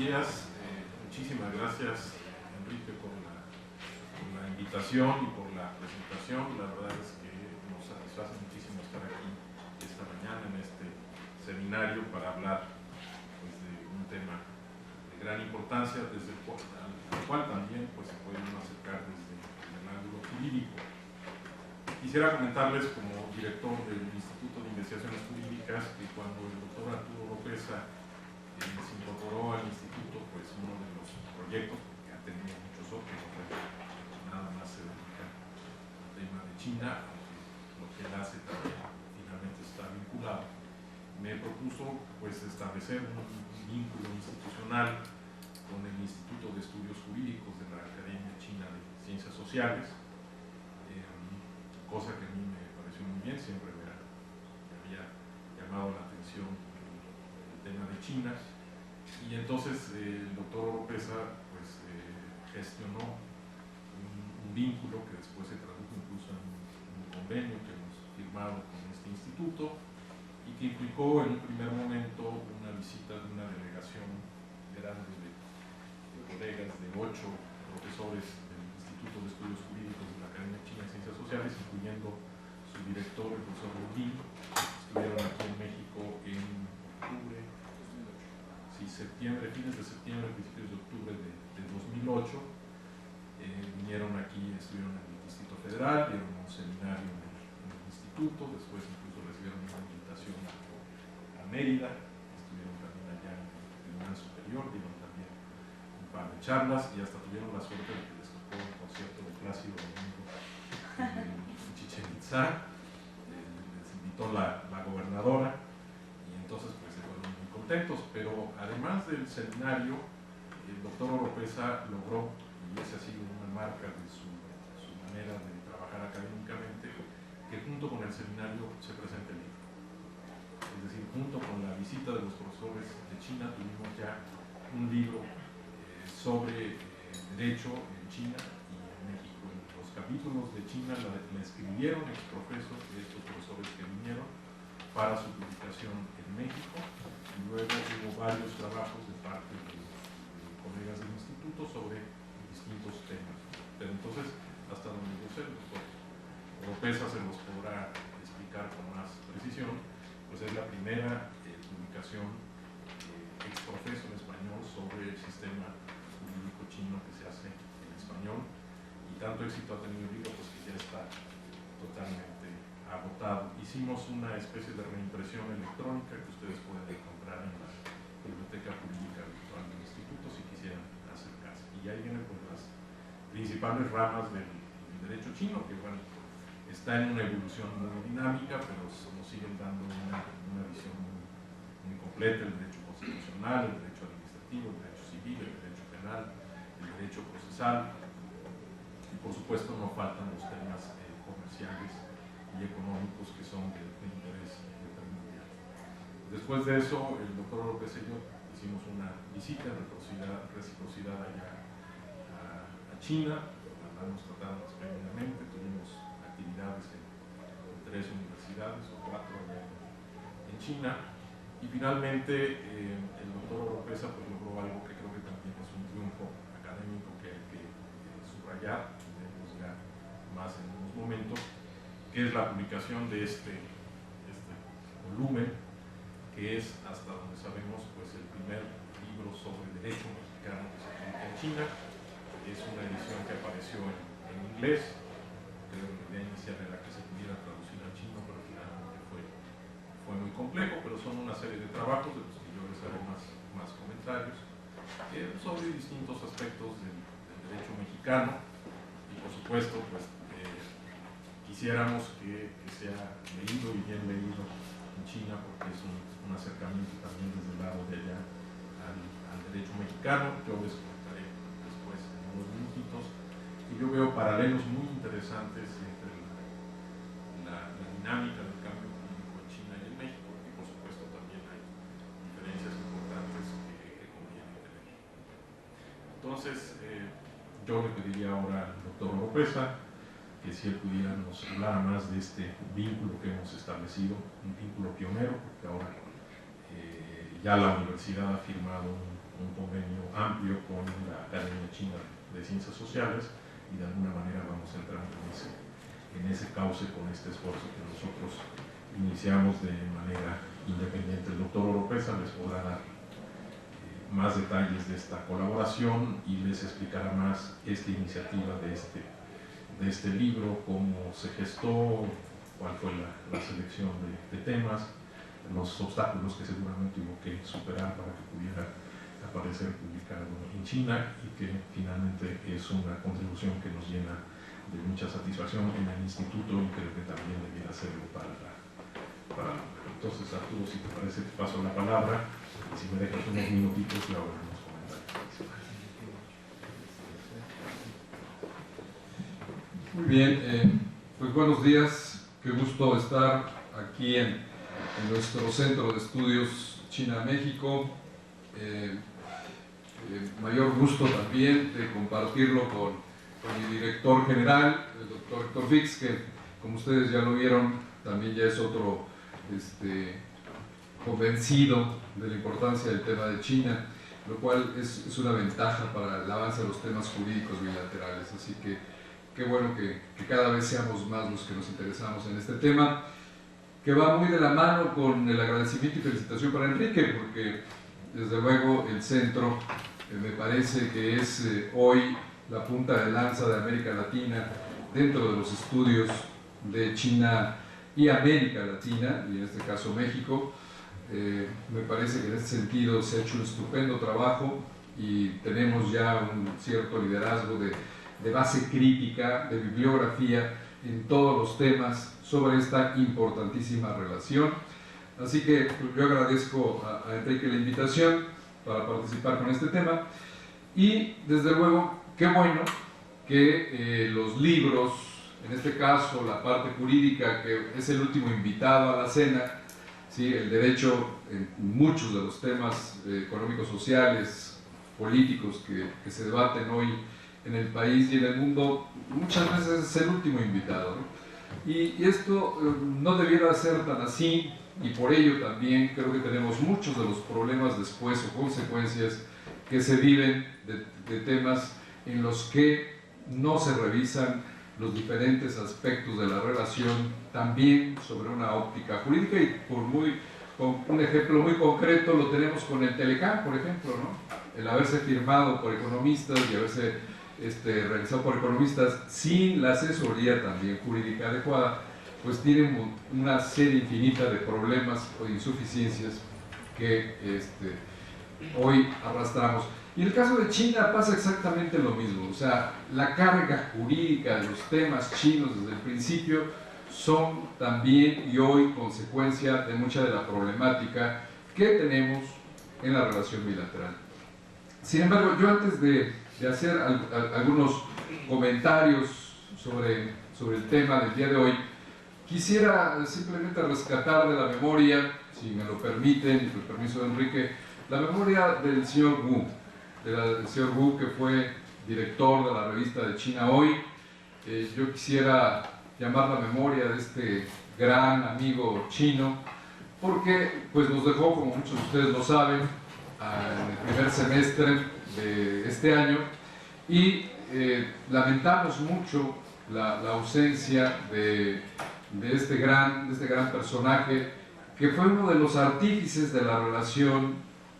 días. Muchísimas gracias, Enrique, por la invitación y por la presentación. La verdad es que nos satisface muchísimo estar aquí esta mañana en este seminario para hablar pues, de un tema de gran importancia, desde al cual también pues, se puede uno acercar desde el ángulo jurídico. Quisiera comentarles, como director del Instituto de Investigaciones Jurídicas, que cuando el doctor Arturo Oropeza se incorporó al instituto, pues uno de los proyectos, porque ha tenido muchos otros, nada más se dedica al tema de China, aunque lo que él hace también finalmente está vinculado, me propuso pues establecer un vínculo institucional con el Instituto de Estudios Jurídicos de la Academia China de Ciencias Sociales, cosa que a mí me pareció muy bien. Siempre me había llamado la atención el tema de China, y entonces el doctor Oropeza pues, gestionó un vínculo que después se tradujo incluso en un convenio que hemos firmado con este instituto, y que implicó en un primer momento una visita de una delegación grande de colegas, de 8 profesores del Instituto de Estudios Jurídicos de la Academia China de Ciencias Sociales, incluyendo su director, el profesor Rubín. Estuvieron aquí en México en octubre, septiembre, fines de septiembre, principios de octubre de 2008. Vinieron aquí, estuvieron en el Distrito Federal, dieron un seminario en el instituto, después incluso recibieron una invitación a Mérida, estuvieron también allá en el Tribunal Superior, dieron también un par de charlas, y hasta tuvieron la suerte de que les tocó un concierto de Plácido Domingo en Chichén Itzá. Les invitó la gobernadora, y entonces pues se fueron muy contentos. Pero además del seminario, el doctor Oropeza logró, y esa ha sido una marca de su manera de trabajar académicamente, que junto con el seminario se presente el libro. Es decir, junto con la visita de los profesores de China, tuvimos ya un libro sobre derecho en China y en México. Los capítulos de China la escribieron ex profeso de estos profesores que vinieron para su publicación en México, y luego hubo varios trabajos de parte de colegas del instituto sobre distintos temas. Pero entonces, hasta donde yo sé, el doctor Oropeza se los podrá explicar con más precisión, pues es la primera publicación ex profeso en español sobre el sistema jurídico chino que se hace en español, y tanto éxito ha tenido el libro pues que ya está totalmente agotado. Hicimos una especie de reimpresión electrónica que ustedes pueden encontrar en la Biblioteca Jurídica Virtual del Instituto si quisieran acercarse, y ahí vienen pues las principales ramas del derecho chino, que bueno, está en una evolución muy dinámica, pero nos siguen dando una visión muy completa: el derecho constitucional, el derecho administrativo, el derecho civil, el derecho penal, el derecho procesal, y por supuesto no faltan los temas comerciales y económicos que son de interés mundial. Después de eso, el doctor Oropeza y yo hicimos una visita en reciprocidad allá a China. Andamos tratando previamente, tuvimos actividades en 3 universidades o 4 en China, y finalmente el doctor Oropeza pues logró algo que creo que también es un triunfo académico que hay que subrayar, veremos ya más en unos momentos, que es la publicación de este volumen, que es, hasta donde sabemos, pues el primer libro sobre derecho mexicano que se publica en China. Es una edición que apareció en inglés. Creo que la idea inicial era que se pudiera traducir al chino, pero finalmente fue muy complejo. Pero son una serie de trabajos de los que yo les haré más comentarios sobre distintos aspectos del derecho mexicano, y por supuesto pues quisiéramos que sea leído y bien leído en China, porque es un acercamiento también desde el lado de allá al derecho mexicano. Yo les contaré después en unos minutitos, y yo veo paralelos muy interesantes entre la dinámica del cambio jurídico en China y en México, y por supuesto también hay diferencias importantes que conviene tener. Entonces, yo le pediría ahora al doctor Oropeza que si él pudiera nos hablar más de este vínculo que hemos establecido, un vínculo pionero, porque ahora ya la universidad ha firmado un un convenio amplio con la Academia China de Ciencias Sociales, y de alguna manera vamos entrando en ese cauce con este esfuerzo que nosotros iniciamos de manera independiente. El doctor Oropesa les podrá dar más detalles de esta colaboración y les explicará más esta iniciativa de este libro, cómo se gestó, cuál fue la selección de temas, los obstáculos que seguramente hubo que superar para que pudiera aparecer publicado en China, y que finalmente es una contribución que nos llena de mucha satisfacción en el instituto, y creo que también debiera serlo para entonces, Arturo, si te parece, te paso la palabra, y si me dejas unos minutitos y ahora unos comentarios. Muy bien, pues buenos días, qué gusto estar aquí en nuestro Centro de Estudios China-México. Mayor gusto también de compartirlo con mi director general, el doctor Héctor Fix, que como ustedes ya lo vieron, también ya es otro convencido de la importancia del tema de China, lo cual es una ventaja para el avance de los temas jurídicos bilaterales. Así que qué bueno que cada vez seamos más los que nos interesamos en este tema, que va muy de la mano con el agradecimiento y felicitación para Enrique, porque desde luego el centro me parece que es hoy la punta de lanza de América Latina dentro de los estudios de China y América Latina, y en este caso México. Me parece que en este sentido se ha hecho un estupendo trabajo y tenemos ya un cierto liderazgo de base crítica, de bibliografía en todos los temas sobre esta importantísima relación. Así que yo agradezco a Enrique la invitación para participar con este tema, y desde luego qué bueno que los libros, en este caso la parte jurídica, que es el último invitado a la cena, ¿sí? El derecho en muchos de los temas económicos, sociales, políticos que se debaten hoy en el país y en el mundo, muchas veces es el último invitado, ¿no? Y esto no debiera ser tan así, y por ello también creo que tenemos muchos de los problemas después o consecuencias que se viven de temas en los que no se revisan los diferentes aspectos de la relación, también sobre una óptica jurídica. Y con un ejemplo muy concreto lo tenemos con el Telecán, por ejemplo, ¿no? El haberse firmado por economistas y haberse realizado por economistas sin la asesoría también jurídica adecuada, pues tiene una serie infinita de problemas o de insuficiencias que hoy arrastramos. Y en el caso de China pasa exactamente lo mismo. O sea, la carga jurídica de los temas chinos desde el principio son también y hoy consecuencia de mucha de la problemática que tenemos en la relación bilateral. Sin embargo, yo antes de hacer algunos comentarios sobre el tema del día de hoy, quisiera simplemente rescatar de la memoria, si me lo permiten, y con el permiso de Enrique, la memoria del señor Wu, del señor Wu, que fue director de la revista de China Hoy. Yo quisiera llamar la memoria de este gran amigo chino, porque pues nos dejó, como muchos de ustedes lo saben, en el primer semestre de este año, y lamentamos mucho la ausencia de este gran personaje, que fue uno de los artífices de la relación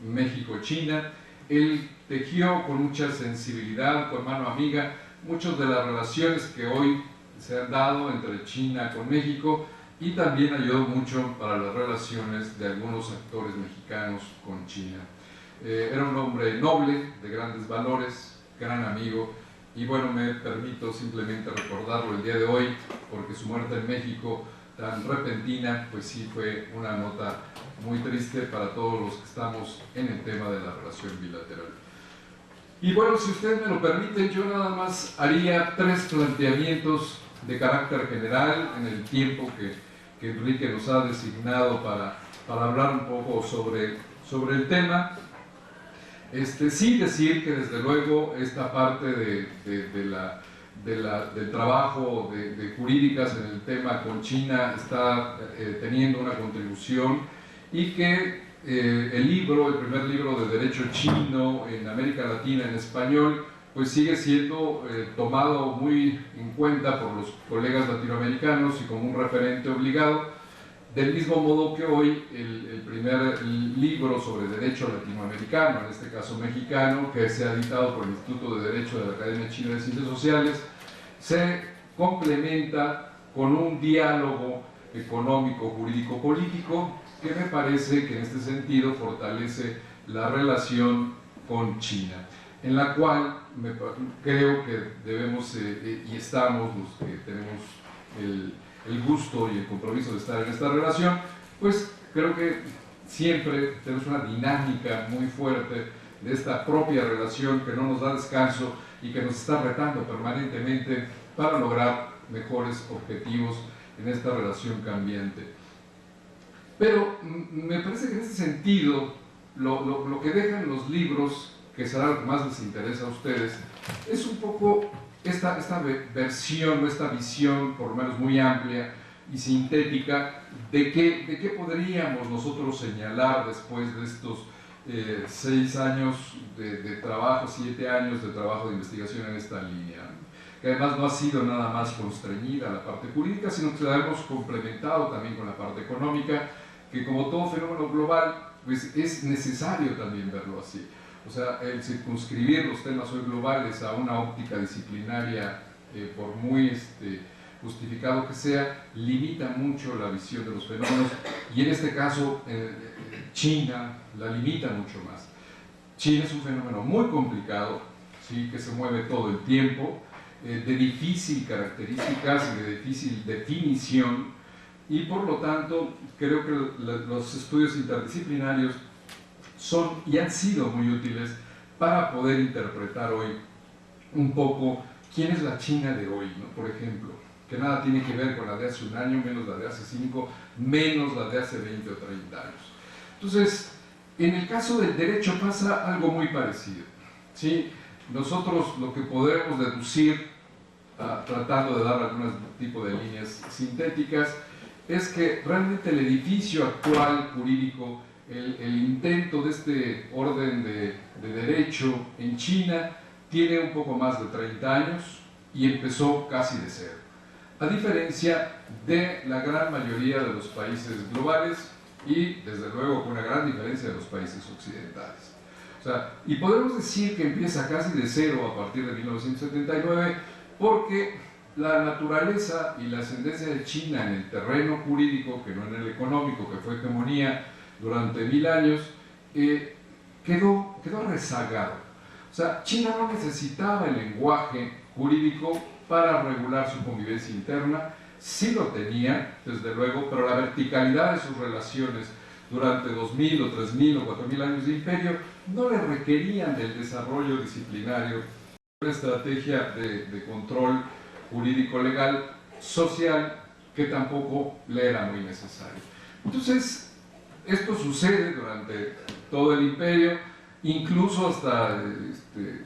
México-China. Él tejió con mucha sensibilidad, con mano amiga, muchas de las relaciones que hoy se han dado entre China con México, y también ayudó mucho para las relaciones de algunos actores mexicanos con China. Era un hombre noble, de grandes valores, gran amigo, y bueno, me permito simplemente recordarlo el día de hoy, porque su muerte en México, tan repentina, pues sí fue una nota muy triste para todos los que estamos en el tema de la relación bilateral. Y bueno, si ustedes me lo permiten, yo nada más haría 3 planteamientos de carácter general en el tiempo que Enrique nos ha designado para hablar un poco sobre el tema. Sí decir que desde luego esta parte del trabajo de jurídicas en el tema con China está teniendo una contribución, y que el primer libro de derecho chino en América Latina en español, pues sigue siendo tomado muy en cuenta por los colegas latinoamericanos y como un referente obligado, del mismo modo que hoy el primer libro sobre derecho latinoamericano, en este caso mexicano, que se ha editado por el Instituto de Derecho de la Academia China de Ciencias Sociales, se complementa con un diálogo económico, jurídico, político, que me parece que en este sentido fortalece la relación con China, en la cual creo que debemos, y estamos los que tenemos el gusto y el compromiso de estar en esta relación, pues creo que siempre tenemos una dinámica muy fuerte de esta propia relación que no nos da descanso y que nos está retando permanentemente para lograr mejores objetivos en esta relación cambiante. Pero me parece que en ese sentido, lo que dejan los libros, que será lo que más les interesa a ustedes, es un poco esta versión, esta visión, por lo menos muy amplia y sintética, de qué podríamos nosotros señalar después de estos 6 años de trabajo, 7 años de trabajo de investigación en esta línea, que además no ha sido nada más constreñida la parte jurídica, sino que la hemos complementado también con la parte económica, que como todo fenómeno global, pues es necesario también verlo así. O sea, el circunscribir los temas hoy globales a una óptica disciplinaria, por muy justificado que sea, limita mucho la visión de los fenómenos, y en este caso China la limita mucho más. China es un fenómeno muy complicado, ¿sí?, que se mueve todo el tiempo, de difícil características, de difícil definición, y por lo tanto creo que los estudios interdisciplinarios son y han sido muy útiles para poder interpretar hoy un poco quién es la China de hoy, ¿no? Por ejemplo, que nada tiene que ver con la de hace un año, menos la de hace 5, menos la de hace 20 o 30 años. Entonces, en el caso del derecho pasa algo muy parecido, ¿sí? Nosotros lo que podremos deducir, tratando de dar algún tipo de líneas sintéticas, es que realmente el edificio actual jurídico, el intento de este orden de derecho en China, tiene un poco más de 30 años y empezó casi de cero, a diferencia de la gran mayoría de los países globales y desde luego con una gran diferencia de los países occidentales. O sea, y podemos decir que empieza casi de cero a partir de 1979 porque la naturaleza y la ascendencia de China en el terreno jurídico, que no en el económico, que fue hegemonía durante 1000 años, quedó rezagado. O sea, China no necesitaba el lenguaje jurídico para regular su convivencia interna, sí lo tenía, desde luego, pero la verticalidad de sus relaciones durante 2000 o 3000 o 4000 años de imperio no le requerían del desarrollo disciplinario, una estrategia de control jurídico legal social que tampoco le era muy necesario. Entonces, esto sucede durante todo el imperio, incluso hasta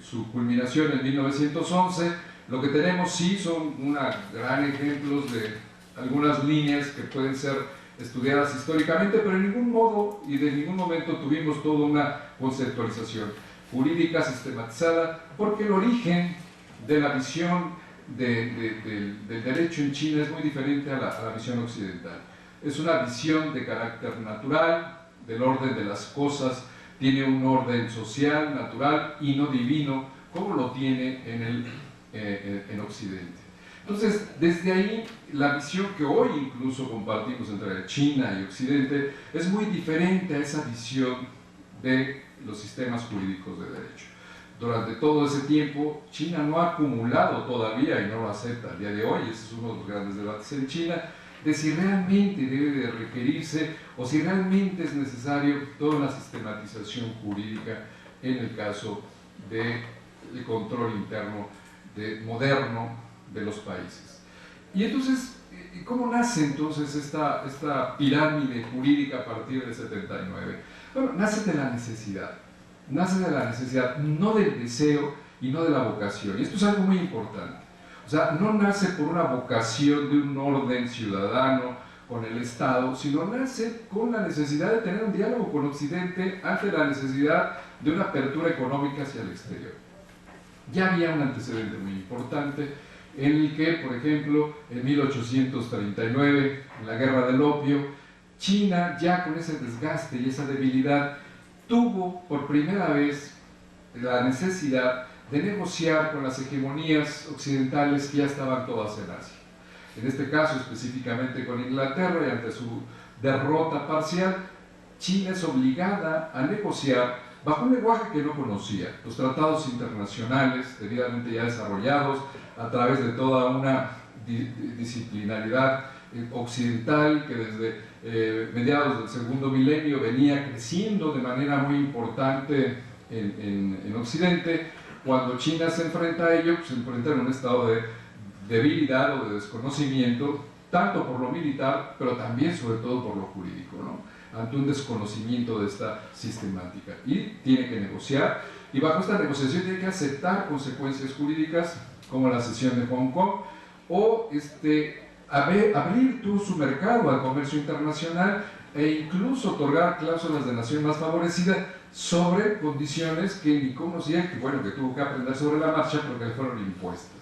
su culminación en 1911. Lo que tenemos sí son gran ejemplos de algunas líneas que pueden ser estudiadas históricamente, pero en ningún modo y de ningún momento tuvimos toda una conceptualización jurídica sistematizada, porque el origen de la visión del derecho en China es muy diferente a la visión occidental. Es una visión de carácter natural, del orden de las cosas, tiene un orden social, natural y no divino, como lo tiene en Occidente. Entonces, desde ahí, la visión que hoy incluso compartimos entre China y Occidente es muy diferente a esa visión de los sistemas jurídicos de derecho. Durante todo ese tiempo, China no ha acumulado todavía, y no lo acepta al día de hoy, ese es uno de los grandes debates en China, de si realmente debe de requerirse o si realmente es necesario toda una sistematización jurídica en el caso del control interno moderno de los países. Y entonces, ¿cómo nace entonces esta pirámide jurídica a partir de 79? Bueno, nace de la necesidad. Nace de la necesidad, no del deseo y no de la vocación. Y esto es algo muy importante. O sea, no nace por una vocación de un orden ciudadano con el Estado, sino nace con la necesidad de tener un diálogo con Occidente ante la necesidad de una apertura económica hacia el exterior. Ya había un antecedente muy importante en el que, por ejemplo, en 1839, en la Guerra del Opio, China, ya con ese desgaste y esa debilidad, tuvo por primera vez la necesidad de negociar con las hegemonías occidentales que ya estaban todas en Asia. En este caso específicamente con Inglaterra, y ante su derrota parcial, China es obligada a negociar bajo un lenguaje que no conocía, los tratados internacionales debidamente ya desarrollados a través de toda una disciplinaridad occidental que desde mediados del segundo milenio venía creciendo de manera muy importante en Occidente. Cuando China se enfrenta a ello, se enfrenta en un estado de debilidad o de desconocimiento, tanto por lo militar, pero también sobre todo por lo jurídico, ¿no? Ante un desconocimiento de esta sistemática. Y tiene que negociar, y bajo esta negociación tiene que aceptar consecuencias jurídicas como la cesión de Hong Kong, o abrir todo su mercado al comercio internacional e incluso otorgar cláusulas de nación más favorecida sobre condiciones que ni conocía, que bueno, que tuvo que aprender sobre la marcha porque le fueron impuestas.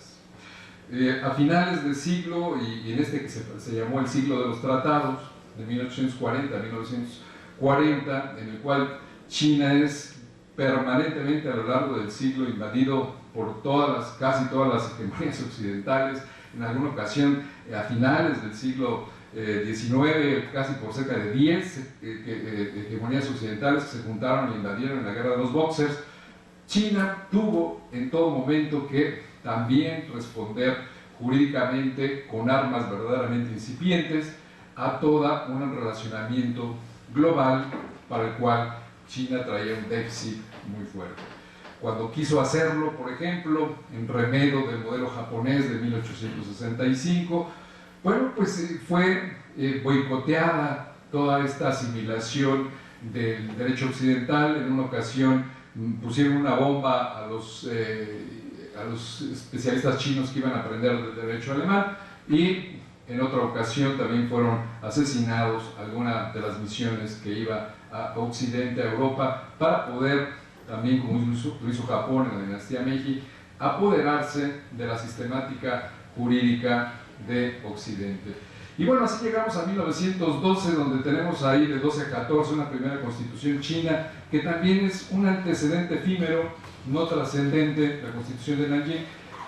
A finales del siglo, y en este que se llamó el siglo de los tratados, de 1840 a 1940, en el cual China es permanentemente a lo largo del siglo invadido por casi todas las hegemonías occidentales, en alguna ocasión a finales del siglo XIX, casi por cerca de 10 hegemonías occidentales que se juntaron e invadieron en la guerra de los Bóxers. China tuvo en todo momento que también responder jurídicamente con armas verdaderamente incipientes a todo un relacionamiento global para el cual China traía un déficit muy fuerte. Cuando quiso hacerlo, por ejemplo, en remedio del modelo japonés de 1865, bueno, pues fue boicoteada toda esta asimilación del derecho occidental. En una ocasión pusieron una bomba a los especialistas chinos que iban a aprender del derecho alemán, y en otra ocasión también fueron asesinados algunas de las misiones que iba a Occidente, a Europa, para poder, también como lo hizo Japón en la dinastía Meiji, apoderarse de la sistemática jurídica de Occidente. Y bueno, así llegamos a 1912, donde tenemos ahí de 12 a 14 una primera constitución china, que también es un antecedente efímero, no trascendente, la constitución de Nanjing,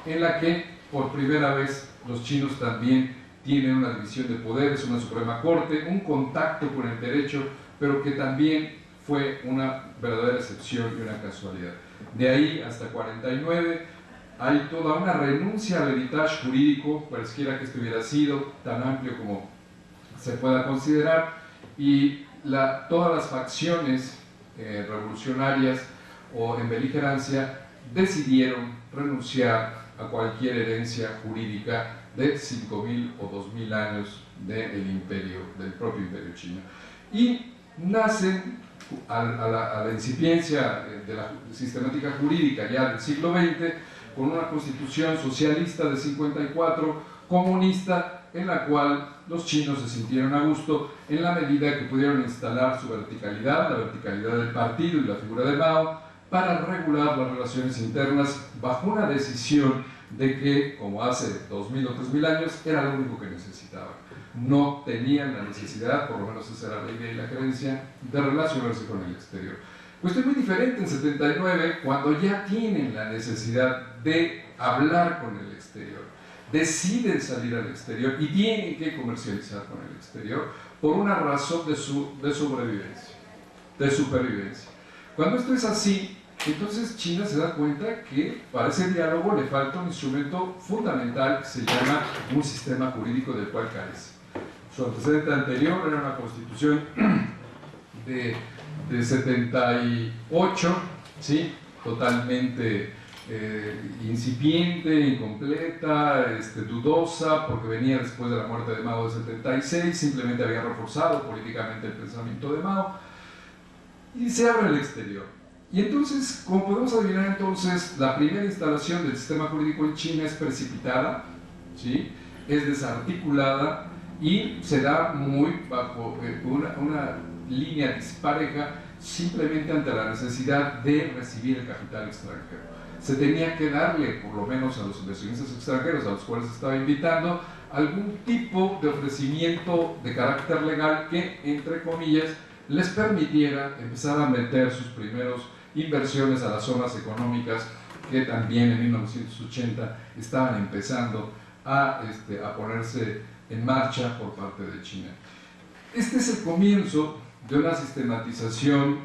en la que por primera vez los chinos también tienen una división de poderes, una Suprema Corte, un contacto con el derecho, pero que también fue una verdadera excepción y una casualidad. De ahí hasta 49 hay toda una renuncia al heritage jurídico, cualesquiera que esto hubiera sido, tan amplio como se pueda considerar, y todas las facciones revolucionarias o en beligerancia decidieron renunciar a cualquier herencia jurídica de 5.000 o 2.000 años del propio imperio chino. Y nacen a la incipiencia de la sistemática jurídica ya del siglo XX, con una constitución socialista de 54, comunista, en la cual los chinos se sintieron a gusto en la medida que pudieron instalar su verticalidad, la verticalidad del partido y la figura de Mao, para regular las relaciones internas bajo una decisión de que, como hace 2.000 o 3.000 años, era lo único que necesitaban. No tenían la necesidad, por lo menos esa era la idea y la creencia, de relacionarse con el exterior. Pues es muy diferente en 79, cuando ya tienen la necesidad de hablar con el exterior, deciden salir al exterior y tienen que comercializar con el exterior por una razón de sobrevivencia, de supervivencia. Cuando esto es así, entonces China se da cuenta que para ese diálogo le falta un instrumento fundamental que se llama un sistema jurídico del cual carece. Su antecedente anterior era una constitución de 78, ¿sí? Totalmente incipiente, incompleta, dudosa, porque venía después de la muerte de Mao de 76, simplemente había reforzado políticamente el pensamiento de Mao, y se abre al exterior. Y entonces, como podemos adivinar, entonces, la primera instalación del sistema jurídico en China es precipitada, ¿sí? Es desarticulada, y se da muy bajo una línea dispareja simplemente ante la necesidad de recibir el capital extranjero. Se tenía que darle, por lo menos a los inversionistas extranjeros a los cuales se estaba invitando, algún tipo de ofrecimiento de carácter legal que, entre comillas, les permitiera empezar a meter sus primeros inversiones a las zonas económicas que también en 1980 estaban empezando a ponerse en marcha por parte de China. Este es el comienzo de una sistematización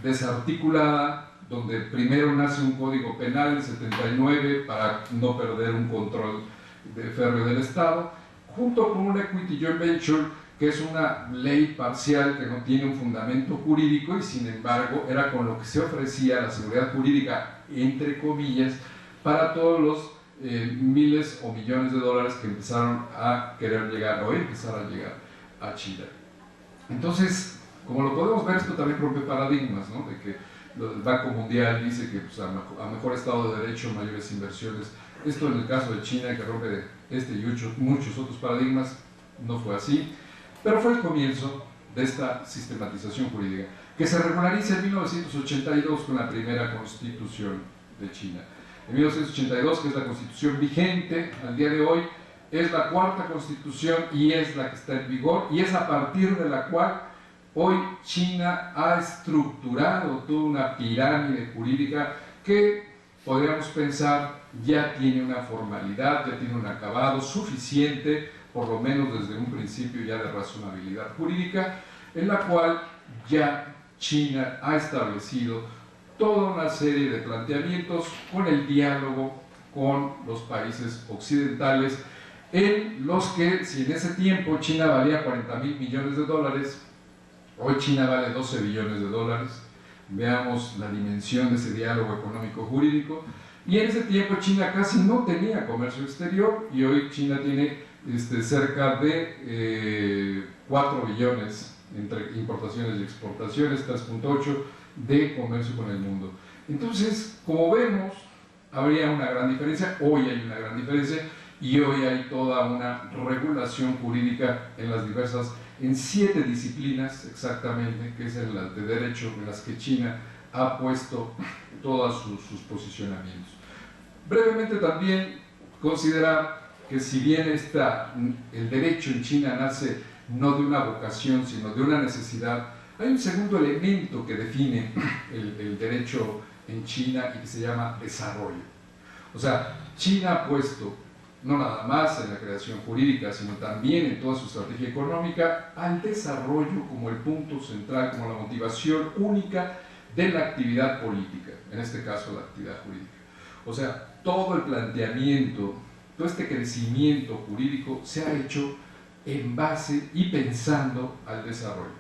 desarticulada, donde primero nace un código penal en 79 para no perder un control férreo del Estado, junto con un equity joint venture, que es una ley parcial que no tiene un fundamento jurídico y sin embargo era con lo que se ofrecía la seguridad jurídica, entre comillas, para todos los miles o millones de dólares que empezaron a querer llegar o empezar a llegar a China. Entonces, como lo podemos ver, esto también rompe paradigmas, ¿no? De que el Banco Mundial dice que pues, a mejor Estado de Derecho, mayores inversiones. Esto en el caso de China, que rompe este y muchos otros paradigmas, no fue así, pero fue el comienzo de esta sistematización jurídica, que se regulariza en 1982 con la primera constitución de China. En 1982, que es la constitución vigente al día de hoy, es la cuarta constitución y es la que está en vigor, y es a partir de la cual hoy China ha estructurado toda una pirámide jurídica que podríamos pensar ya tiene una formalidad, ya tiene un acabado suficiente, por lo menos desde un principio ya de razonabilidad jurídica, en la cual ya China ha establecido toda una serie de planteamientos con el diálogo con los países occidentales, en los que, si en ese tiempo China valía 40.000 millones de dólares, hoy China vale 12 billones de dólares. Veamos la dimensión de ese diálogo económico jurídico. Y en ese tiempo China casi no tenía comercio exterior y hoy China tiene cerca de 4 billones entre importaciones y exportaciones, 3.8 de comercio con el mundo. Entonces, como vemos, habría una gran diferencia, hoy hay una gran diferencia y hoy hay toda una regulación jurídica en 7 disciplinas exactamente, que es la de derecho en las que China ha puesto todos sus posicionamientos. Brevemente también considerar que si bien el derecho en China nace no de una vocación, sino de una necesidad, hay un segundo elemento que define el derecho en China y que se llama desarrollo. O sea, China ha puesto, no nada más en la creación jurídica, sino también en toda su estrategia económica, al desarrollo como el punto central, como la motivación única de la actividad política, en este caso la actividad jurídica. O sea, todo el planteamiento, todo este crecimiento jurídico se ha hecho en base y pensando al desarrollo.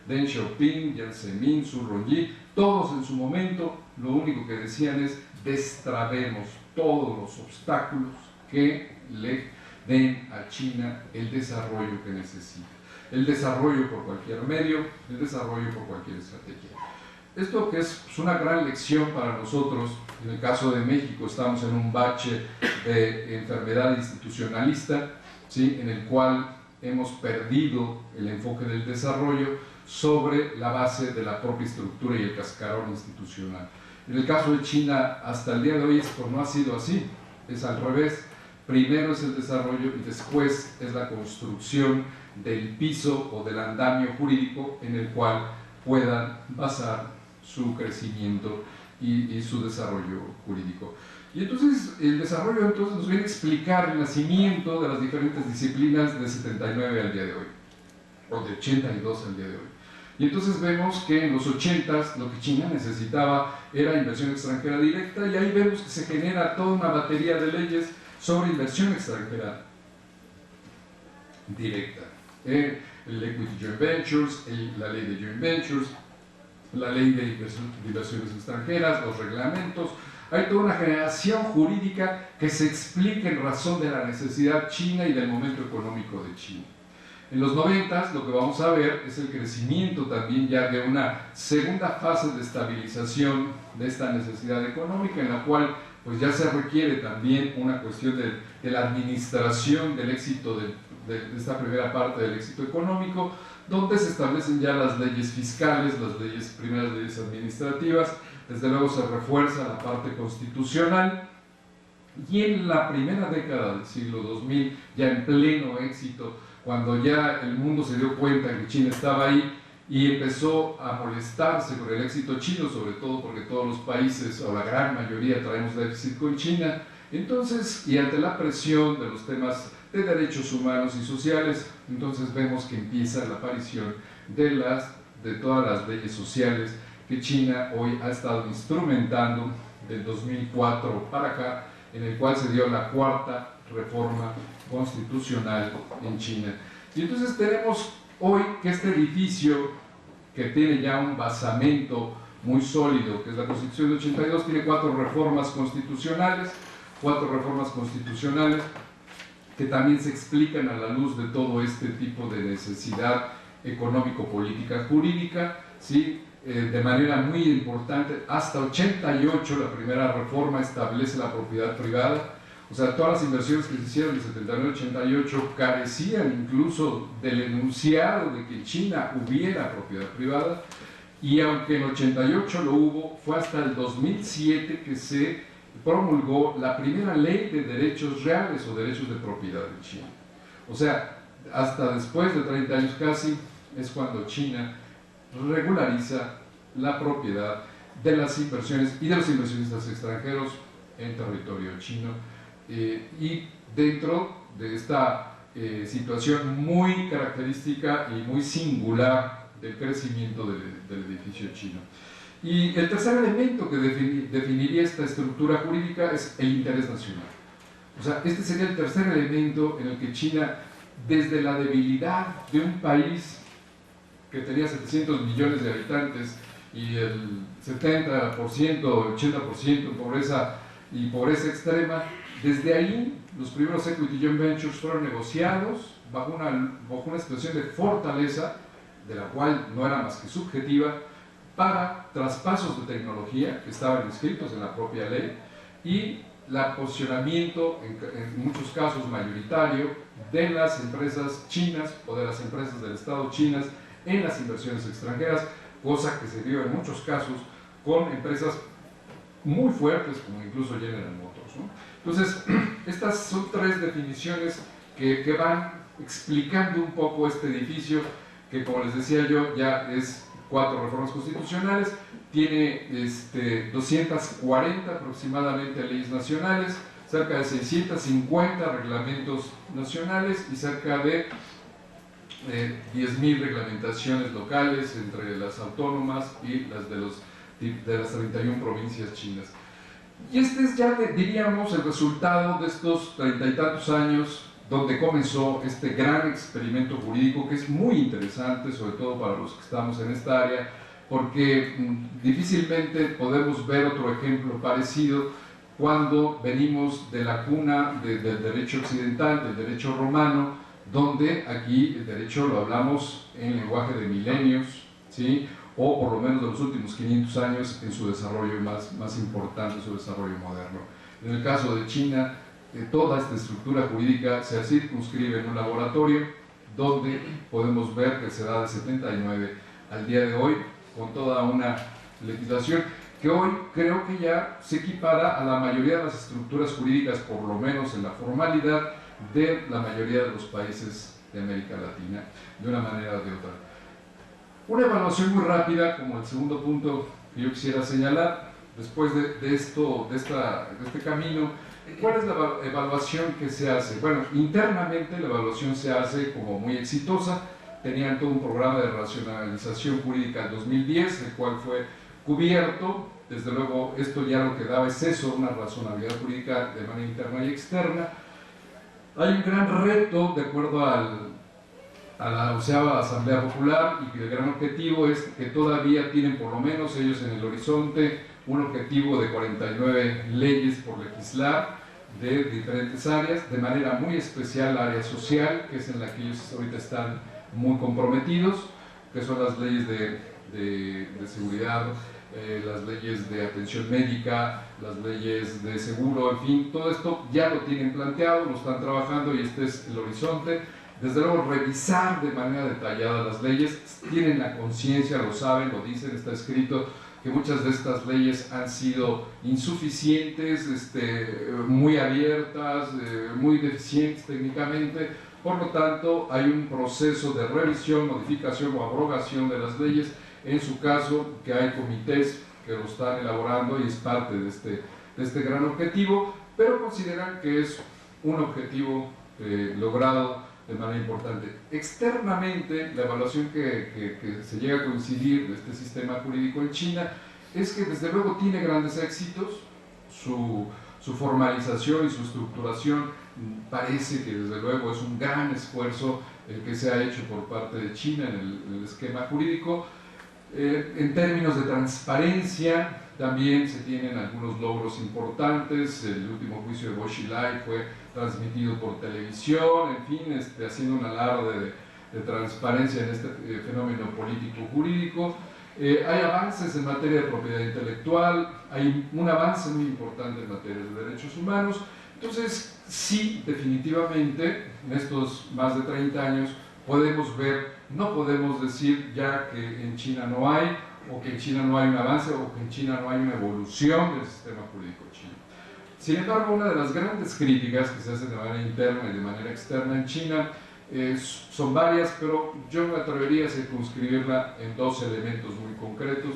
Deng Xiaoping, Jiang Zemin, Zhu Rongji, todos en su momento lo único que decían es destrabemos todos los obstáculos que le den a China el desarrollo que necesita. El desarrollo por cualquier medio, el desarrollo por cualquier estrategia. Esto que es una gran lección para nosotros, en el caso de México estamos en un bache de enfermedad institucionalista, ¿sí? En el cual hemos perdido el enfoque del desarrollo sobre la base de la propia estructura y el cascarón institucional. En el caso de China, hasta el día de hoy esto no ha sido así, es al revés. Primero es el desarrollo y después es la construcción del piso o del andamio jurídico en el cual puedan basar su crecimiento y su desarrollo jurídico. Y entonces el desarrollo nos viene a explicar el nacimiento de las diferentes disciplinas de 79 al día de hoy, o de 82 al día de hoy. Y entonces vemos que en los 80s lo que China necesitaba era inversión extranjera directa, y ahí vemos que se genera toda una batería de leyes sobre inversión extranjera directa. El Equity Joint Ventures, la ley de Joint Ventures, la ley de inversiones extranjeras, los reglamentos. Hay toda una generación jurídica que se explica en razón de la necesidad china y del momento económico de China. En los 90s lo que vamos a ver es el crecimiento también ya de una segunda fase de estabilización de esta necesidad económica, en la cual pues ya se requiere también una cuestión de la administración del éxito de esta primera parte del éxito económico, donde se establecen ya las leyes fiscales, las primeras leyes administrativas, desde luego se refuerza la parte constitucional, y en la primera década del siglo 2000, ya en pleno éxito, cuando ya el mundo se dio cuenta que China estaba ahí y empezó a molestarse por el éxito chino, sobre todo porque todos los países, o la gran mayoría, traemos déficit con China, entonces, y ante la presión de los temas de derechos humanos y sociales, entonces vemos que empieza la aparición de todas las leyes sociales que China hoy ha estado instrumentando del 2004 para acá, en el cual se dio la cuarta reforma constitucional en China. Y entonces tenemos hoy que este edificio, que tiene ya un basamento muy sólido, que es la Constitución de 82, tiene cuatro reformas constitucionales que también se explican a la luz de todo este tipo de necesidad económico-política jurídica, ¿sí? De manera muy importante. Hasta 88 la primera reforma establece la propiedad privada, o sea, todas las inversiones que se hicieron en 79 88 carecían incluso del enunciado de que en China hubiera propiedad privada, y aunque en 88 lo hubo, fue hasta el 2007 que se promulgó la primera ley de derechos reales o derechos de propiedad en China. O sea, hasta después de 30 años casi es cuando China regulariza la propiedad de las inversiones y de los inversionistas extranjeros en territorio chino, y dentro de esta situación muy característica y muy singular del crecimiento del edificio chino. Y el tercer elemento que definiría esta estructura jurídica es el interés nacional. O sea, este sería el tercer elemento en el que China, desde la debilidad de un país que tenía 700 millones de habitantes y el 70%, 80% en pobreza y pobreza extrema, desde ahí los primeros equity joint ventures fueron negociados bajo una situación de fortaleza, de la cual no era más que subjetiva, para traspasos de tecnología que estaban inscritos en la propia ley y el posicionamiento, en muchos casos mayoritario, de las empresas chinas o de las empresas del Estado chinas en las inversiones extranjeras, cosa que se dio en muchos casos con empresas muy fuertes como incluso General Motors, ¿no? Entonces, estas son tres definiciones que van explicando un poco este edificio, que como les decía yo, ya es 4 reformas constitucionales, tiene 240 aproximadamente leyes nacionales, cerca de 650 reglamentos nacionales y cerca de 10.000 reglamentaciones locales entre las autónomas y las de las 31 provincias chinas. Y este es ya, diríamos, el resultado de estos 30 y tantos años donde comenzó este gran experimento jurídico, que es muy interesante, sobre todo para los que estamos en esta área, porque difícilmente podemos ver otro ejemplo parecido cuando venimos de la cuna del derecho occidental, del derecho romano, donde aquí el derecho lo hablamos en lenguaje de milenios, ¿sí? O por lo menos de los últimos 500 años en su desarrollo más importante, su desarrollo moderno. En el caso de China, toda esta estructura jurídica se circunscribe en un laboratorio donde podemos ver que se da de 79 al día de hoy, con toda una legislación que hoy creo que ya se equipara a la mayoría de las estructuras jurídicas, por lo menos en la formalidad, de la mayoría de los países de América Latina, de una manera o de otra. Una evaluación muy rápida, como el segundo punto que yo quisiera señalar, después de este camino, ¿cuál es la evaluación que se hace? Bueno, internamente la evaluación se hace como muy exitosa. Tenían todo un programa de racionalización jurídica en 2010, el cual fue cubierto. Desde luego, esto ya lo que daba es eso, una razonabilidad jurídica de manera interna y externa. Hay un gran reto, de acuerdo a la 11ª Asamblea Popular, y que el gran objetivo es que todavía tienen, por lo menos ellos en el horizonte, un objetivo de 49 leyes por legislar de diferentes áreas, de manera muy especial la área social, que es en la que ellos ahorita están muy comprometidos, que son las leyes de seguridad, las leyes de atención médica, las leyes de seguro, en fin, todo esto ya lo tienen planteado, lo están trabajando y este es el horizonte. desde luego revisar de manera detallada las leyes, tienen la conciencia, lo saben, lo dicen, está escrito, que muchas de estas leyes han sido insuficientes, muy abiertas, muy deficientes técnicamente. Por lo tanto, hay un proceso de revisión, modificación o abrogación de las leyes. En su caso, que hay comités que lo están elaborando y es parte de este gran objetivo, pero consideran que es un objetivo logrado de manera importante. Externamente, la evaluación que se llega a coincidir de este sistema jurídico en China es que desde luego tiene grandes éxitos, su formalización y su estructuración parece que desde luego es un gran esfuerzo el que se ha hecho por parte de China en el esquema jurídico. En términos de transparencia también se tienen algunos logros importantes. El último juicio de Bo Xilai fue transmitido por televisión, en fin, haciendo un alarde de transparencia en este fenómeno político-jurídico. Hay avances en materia de propiedad intelectual, hay un avance muy importante en materia de derechos humanos. Entonces, sí, definitivamente, en estos más de 30 años, podemos ver, no podemos decir ya que en China no hay, o que en China no hay un avance, o que en China no hay una evolución del sistema jurídico chino. Sin embargo, una de las grandes críticas que se hacen de manera interna y de manera externa en China son varias, pero yo me atrevería a circunscribirla en dos elementos muy concretos.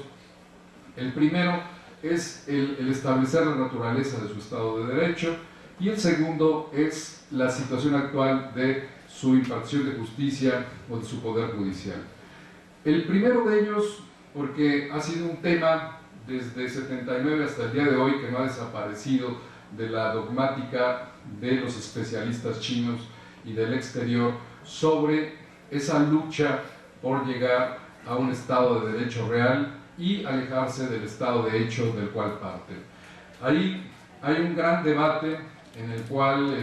El primero es el establecer la naturaleza de su Estado de Derecho, y el segundo es la situación actual de su impartición de justicia o de su poder judicial. El primero de ellos, porque ha sido un tema desde 79 hasta el día de hoy que no ha desaparecido de la dogmática de los especialistas chinos y del exterior sobre esa lucha por llegar a un Estado de Derecho real y alejarse del Estado de Hecho del cual parten. Ahí hay un gran debate en el cual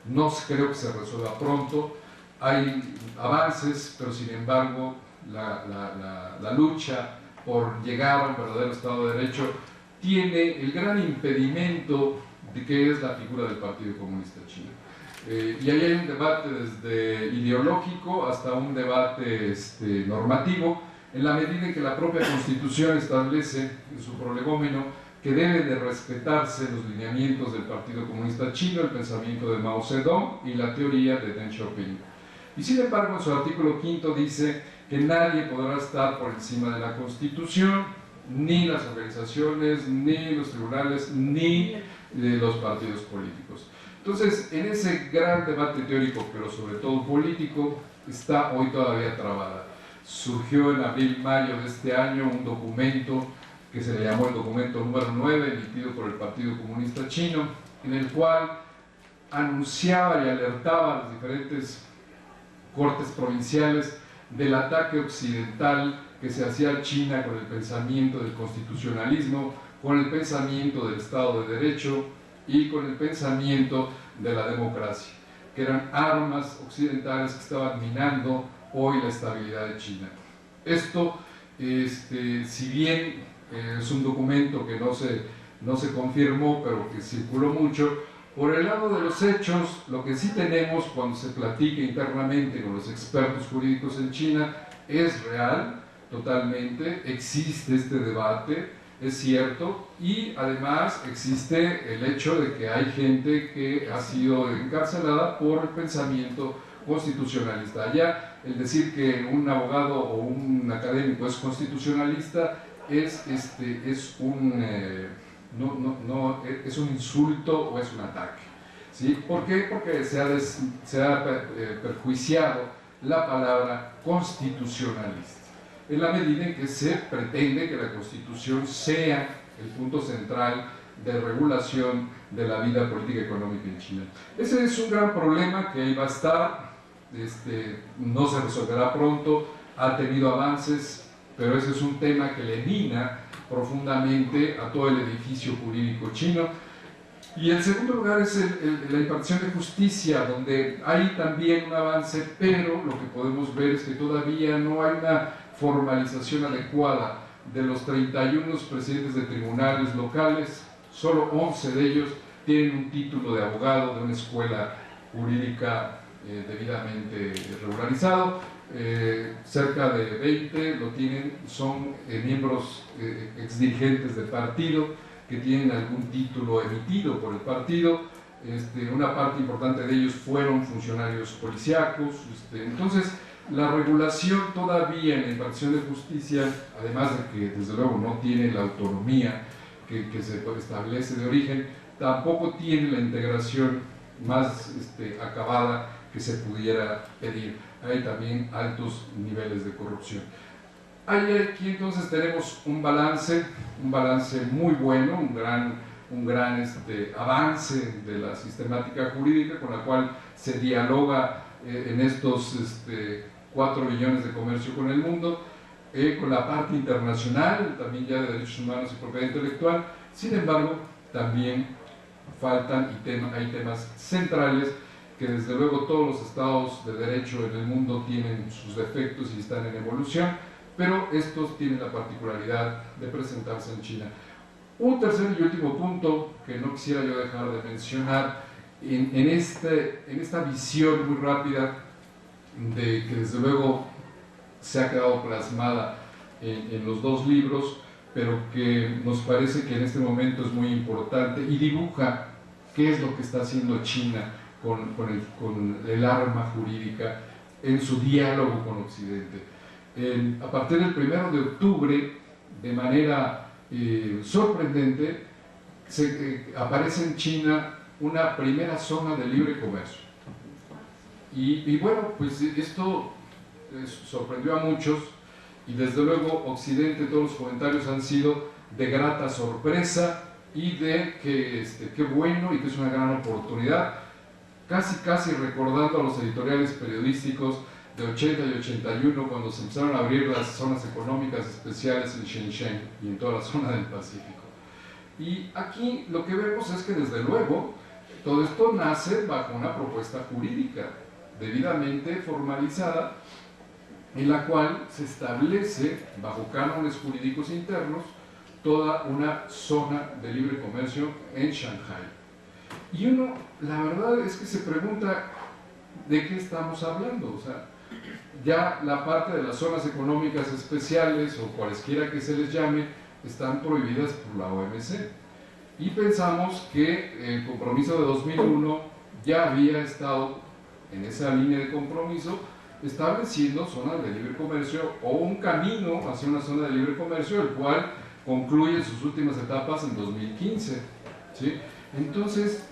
no creo que se resuelva pronto. Hay avances, pero sin embargo la lucha por llegar a un verdadero Estado de Derecho tiene el gran impedimento de que es la figura del Partido Comunista Chino. Y ahí hay un debate desde ideológico hasta un debate normativo, en la medida en que la propia Constitución establece en su prolegómeno que deben de respetarse los lineamientos del Partido Comunista Chino, el pensamiento de Mao Zedong y la teoría de Deng Xiaoping. Y sin embargo, en su artículo 5 dice que nadie podrá estar por encima de la Constitución, ni las organizaciones, ni los tribunales, ni los partidos políticos. Entonces, en ese gran debate teórico, pero sobre todo político, está hoy todavía trabada. Surgió en abril-mayo de este año un documento que se le llamó el documento número 9, emitido por el Partido Comunista Chino, en el cual anunciaba y alertaba a las diferentes cortes provinciales del ataque occidental que se hacía a China con el pensamiento del constitucionalismo, con el pensamiento del Estado de Derecho y con el pensamiento de la democracia, que eran armas occidentales que estaban minando hoy la estabilidad de China. Esto, si bien es un documento que no se confirmó, pero que circuló mucho, por el lado de los hechos, lo que sí tenemos cuando se platica internamente con los expertos jurídicos en China es real, totalmente, existe este debate, es cierto, y además existe el hecho de que hay gente que ha sido encarcelada por el pensamiento constitucionalista. Allá, el decir que un abogado o un académico es constitucionalista es un insulto o es un ataque. ¿Sí? ¿Por qué? Porque se ha perjuiciado la palabra constitucionalista, en la medida en que se pretende que la Constitución sea el punto central de regulación de la vida política y económica en China. Ese es un gran problema que ahí va a estar, no se resolverá pronto, ha tenido avances, pero ese es un tema que le mina profundamente a todo el edificio jurídico chino. Y en segundo lugar es la impartición de justicia, donde hay también un avance, pero lo que podemos ver es que todavía no hay una formalización adecuada. De los 31 presidentes de tribunales locales, solo 11 de ellos tienen un título de abogado de una escuela jurídica debidamente regularizado. Cerca de 20 lo tienen, son miembros exdirigentes del partido que tienen algún título emitido por el partido. Una parte importante de ellos fueron funcionarios policíacos. Entonces, la regulación todavía en la impartición de justicia, además de que desde luego no tiene la autonomía que se establece de origen, tampoco tiene la integración más acabada que se pudiera pedir. Hay también altos niveles de corrupción. Aquí entonces tenemos un balance muy bueno, un gran avance de la sistemática jurídica con la cual se dialoga en estos 4 billones de comercio con el mundo, con la parte internacional, también ya de derechos humanos y propiedad intelectual. Sin embargo, también faltan hay temas centrales que desde luego todos los estados de derecho en el mundo tienen sus defectos y están en evolución, pero estos tienen la particularidad de presentarse en China. Un tercer y último punto que no quisiera yo dejar de mencionar en esta visión muy rápida de que desde luego se ha quedado plasmada en los 2 libros, pero que nos parece que en este momento es muy importante y dibuja qué es lo que está haciendo China con el arma jurídica en su diálogo con Occidente. A partir del 1 de octubre, de manera sorprendente, aparece en China una primera zona de libre comercio. Y bueno, pues esto sorprendió a muchos y desde luego Occidente, todos los comentarios han sido de grata sorpresa y de que qué bueno y que es una gran oportunidad, casi recordando a los editoriales periodísticos de 80 y 81 cuando se empezaron a abrir las zonas económicas especiales en Shenzhen y en toda la zona del Pacífico. Y aquí lo que vemos es que desde luego todo esto nace bajo una propuesta jurídica debidamente formalizada en la cual se establece bajo cánones jurídicos internos toda una zona de libre comercio en Shanghái. Y uno, la verdad es que se pregunta de qué estamos hablando. O sea, ya la parte de las zonas económicas especiales o cualesquiera que se les llame están prohibidas por la OMC. Y pensamos que el compromiso de 2001 ya había estado en esa línea de compromiso estableciendo zonas de libre comercio o un camino hacia una zona de libre comercio, el cual concluye sus últimas etapas en 2015. ¿Sí? Entonces,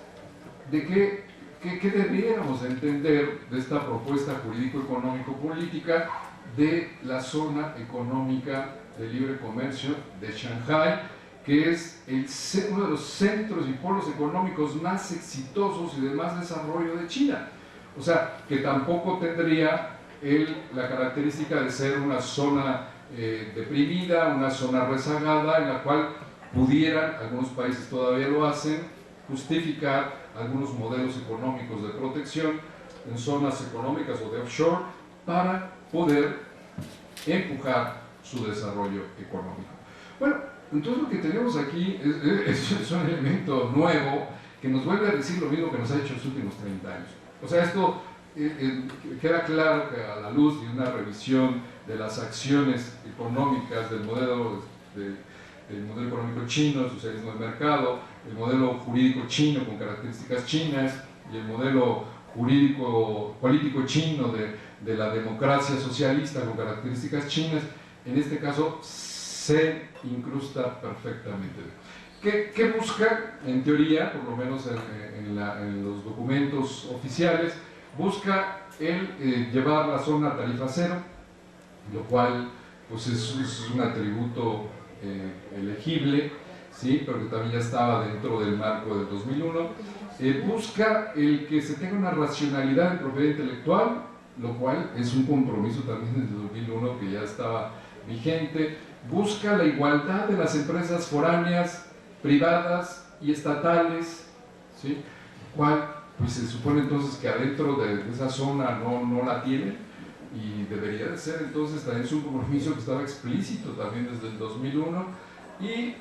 ¿de qué debiéramos entender de esta propuesta jurídico-económico-política de la zona económica de libre comercio de Shanghái, que es uno de los centros y polos económicos más exitosos y de más desarrollo de China? O sea, que tampoco tendría la característica de ser una zona deprimida, una zona rezagada, en la cual pudieran, algunos países todavía lo hacen, justificar algunos modelos económicos de protección en zonas económicas o de offshore para poder empujar su desarrollo económico. Bueno, entonces lo que tenemos aquí es un elemento nuevo que nos vuelve a decir lo mismo que nos ha hecho en los últimos 30 años. O sea, esto queda claro que a la luz de una revisión de las acciones económicas del modelo económico chino, el socialismo de mercado, el modelo jurídico chino con características chinas y el modelo político chino de la democracia socialista con características chinas, en este caso se incrusta perfectamente. ¿Qué busca, en teoría, por lo menos en los documentos oficiales? Busca llevar la zona a tarifa cero, lo cual pues es un atributo elegible, ¿sí? Pero que también ya estaba dentro del marco del 2001. Busca el que se tenga una racionalidad en propiedad intelectual, lo cual es un compromiso también desde 2001 que ya estaba vigente. Busca la igualdad de las empresas foráneas, privadas y estatales, ¿sí? Cual pues se supone entonces que adentro de esa zona no la tiene, y debería de ser entonces también su compromiso que estaba explícito también desde el 2001. y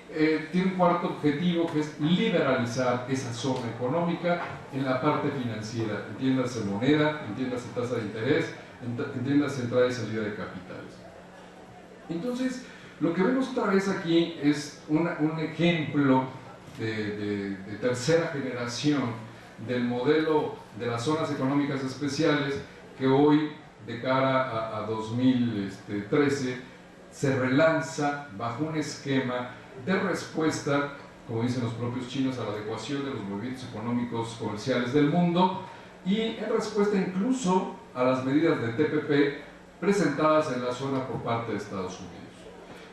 tiene un cuarto objetivo, que es liberalizar esa zona económica en la parte financiera, entiéndase moneda, entiéndase tasa de interés, entiéndase entrada y salida de capitales. Entonces, lo que vemos otra vez aquí es un ejemplo de tercera generación del modelo de las zonas económicas especiales, que hoy, de cara a 2013, se relanza bajo un esquema de respuesta, como dicen los propios chinos, a la adecuación de los movimientos económicos comerciales del mundo, y en respuesta incluso a las medidas de TPP presentadas en la zona por parte de Estados Unidos.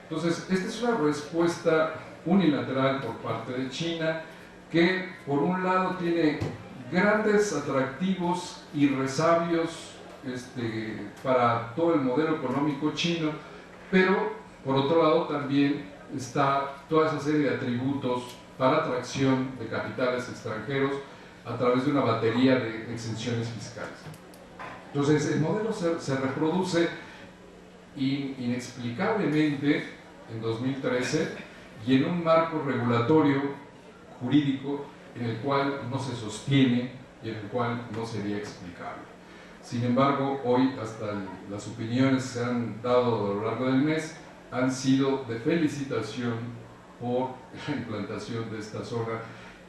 Entonces, esta es una respuesta unilateral por parte de China, que por un lado tiene grandes atractivos y resabios para todo el modelo económico chino, pero por otro lado también está toda esa serie de atributos para atracción de capitales extranjeros a través de una batería de exenciones fiscales. Entonces, el modelo se reproduce inexplicablemente en 2013 y en un marco regulatorio jurídico en el cual no se sostiene y en el cual no sería explicable. Sin embargo, hoy hasta las opiniones que se han dado a lo largo del mes han sido de felicitación por la implantación de esta zona,